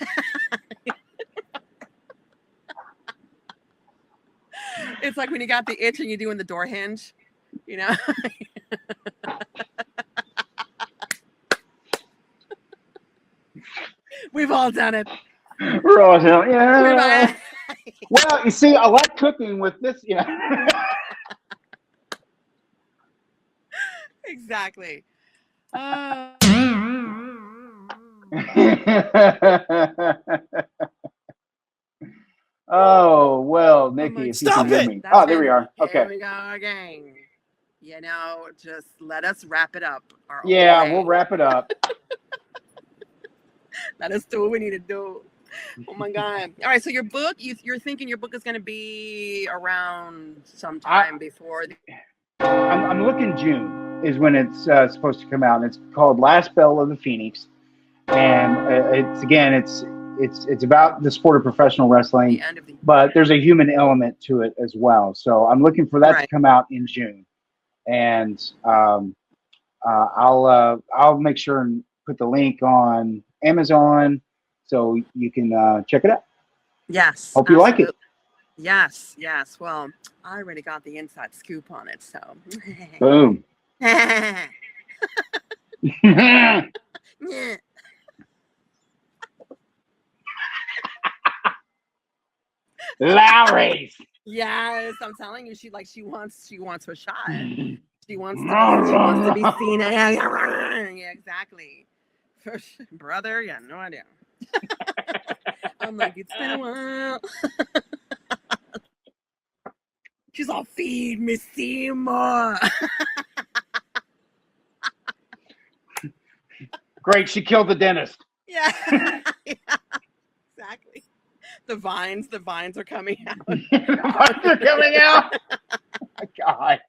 It's like when you got the itch and you're doing the door hinge, all done it. We're all done. Yeah. Well, you see, I like cooking with this. Yeah. Exactly. Oh, well, Nikki, if you can hear me. Oh, there we are. Okay. Here we go again. You know, just let us wrap it up. Yeah, we'll wrap it up. Let us do what we need to do. Oh my God. All right. So your book, you're thinking your book is going to be around sometime before. I'm looking June is when it's supposed to come out. And it's called Last Bell of the Phoenix. And it's about the sport of professional wrestling, but there's a human element to it as well. So I'm looking for that to come out in June. And I'll make sure and put the link on Amazon so you can check it out. Yes. Hope you like it. Yes. Well, I already got the inside scoop on it, so. Boom. Lowry's. Yes, I'm telling you, she wants her shot. She wants to be seen. Yeah, exactly. Brother, yeah, no idea. I'm like, it's been a while. She's all, feed me, see more. Great, she killed the dentist. Yeah. Exactly. The vines are coming out. The vines are coming out. Oh my God.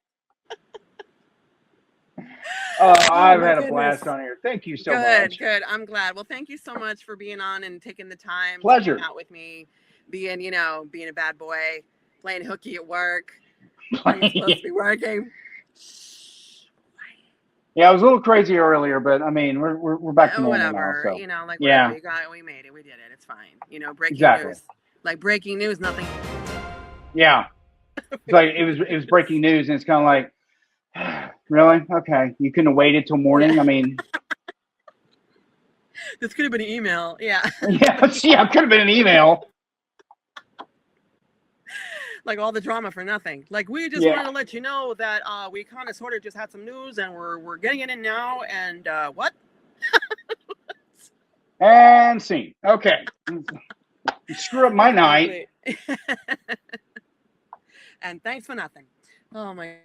Oh, I've had a blast on here. Thank you so much. Good. I'm glad. Well, thank you so much for being on and taking the time Pleasure. to hang out with me, being a bad boy, playing hooky at work. I'm supposed to be working. Yeah, I was a little crazy earlier, but I mean, we're back to normal now. So. We made it. We did it. It's fine. Breaking news. Like breaking news, nothing. Yeah. It's like it was breaking news, and it's kind of like, really? Okay. You couldn't have waited till morning? Yeah. I mean. This could have been an email. Yeah. Yeah, it could have been an email. Like all the drama for nothing. Like we just wanted to let you know that we kind of sort of just had some news and we're getting it in now. And what? And scene. Okay. You screw up my night. And thanks for nothing. Oh my.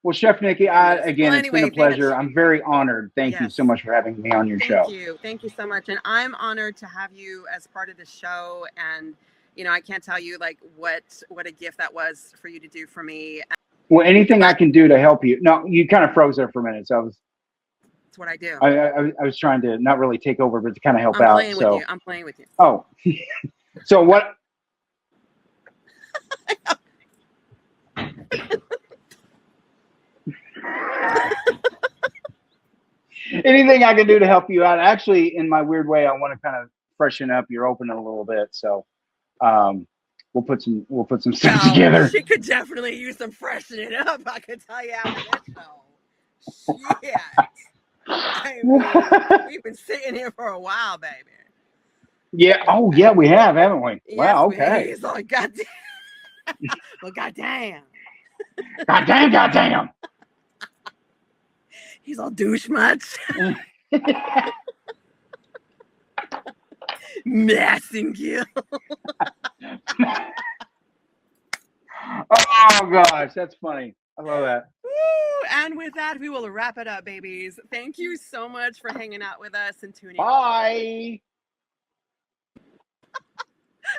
Well, Chef Nikki, it's been a pleasure. I'm very honored. Thank you so much for having me on your show. Thank you so much. And I'm honored to have you as part of the show. And I can't tell you like what a gift that was for you to do for me. Well, anything I can do to help you. No, you kind of froze there for a minute. So that's what I do. I was trying to not really take over, but to kind of help out. I'm playing with you. Oh, so what? Anything I can do to help you out. Actually, in my weird way, I want to kind of freshen up your opening a little bit. So we'll put some stuff together. She could definitely use some freshening up. I could tell you after this show. Shit. I mean, we've been sitting here for a while, baby. Yeah. Oh, yeah, we have, haven't we? Yes, wow. Okay. He's like, goddamn. Well, goddamn. Goddamn. He's all douche much. Messing you. Oh gosh, that's funny. I love that. Woo! And with that, we will wrap it up, babies. Thank you so much for hanging out with us and tuning in. Bye.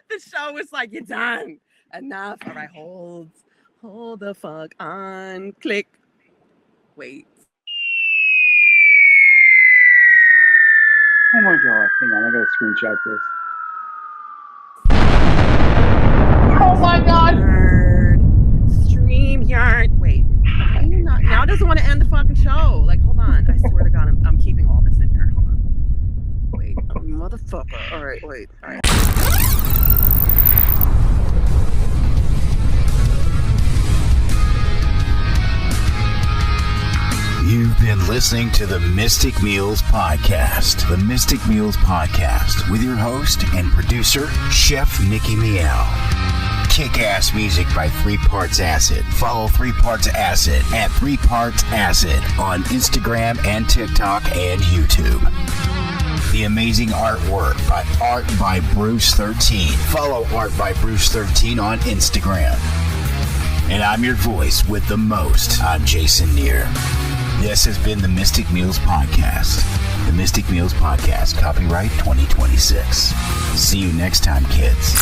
The show was like, you're done. Enough. All right, hold the fuck on. Click. Wait. Oh my god, hang on, I gotta screenshot this. Oh my god! StreamYard. Wait, why are you not? Now it doesn't want to end the fucking show. Like, hold on. I swear to God, I'm keeping all this in here. Hold on. Wait, motherfucker. All right, wait. All right. You've been listening to the Mystic Meals Podcast. The Mystic Meals Podcast with your host and producer, Chef Nikki Meow. Kick-ass music by 3 Parts Acid. Follow 3 Parts Acid at 3 Parts Acid on Instagram and TikTok and YouTube. The amazing artwork by Art by Bruce 13. Follow Art by Bruce 13 on Instagram. And I'm your voice with the most. I'm Jason Knear. This has been the Mystic Meals Podcast. The Mystic Meals Podcast, copyright 2026. See you next time, kids.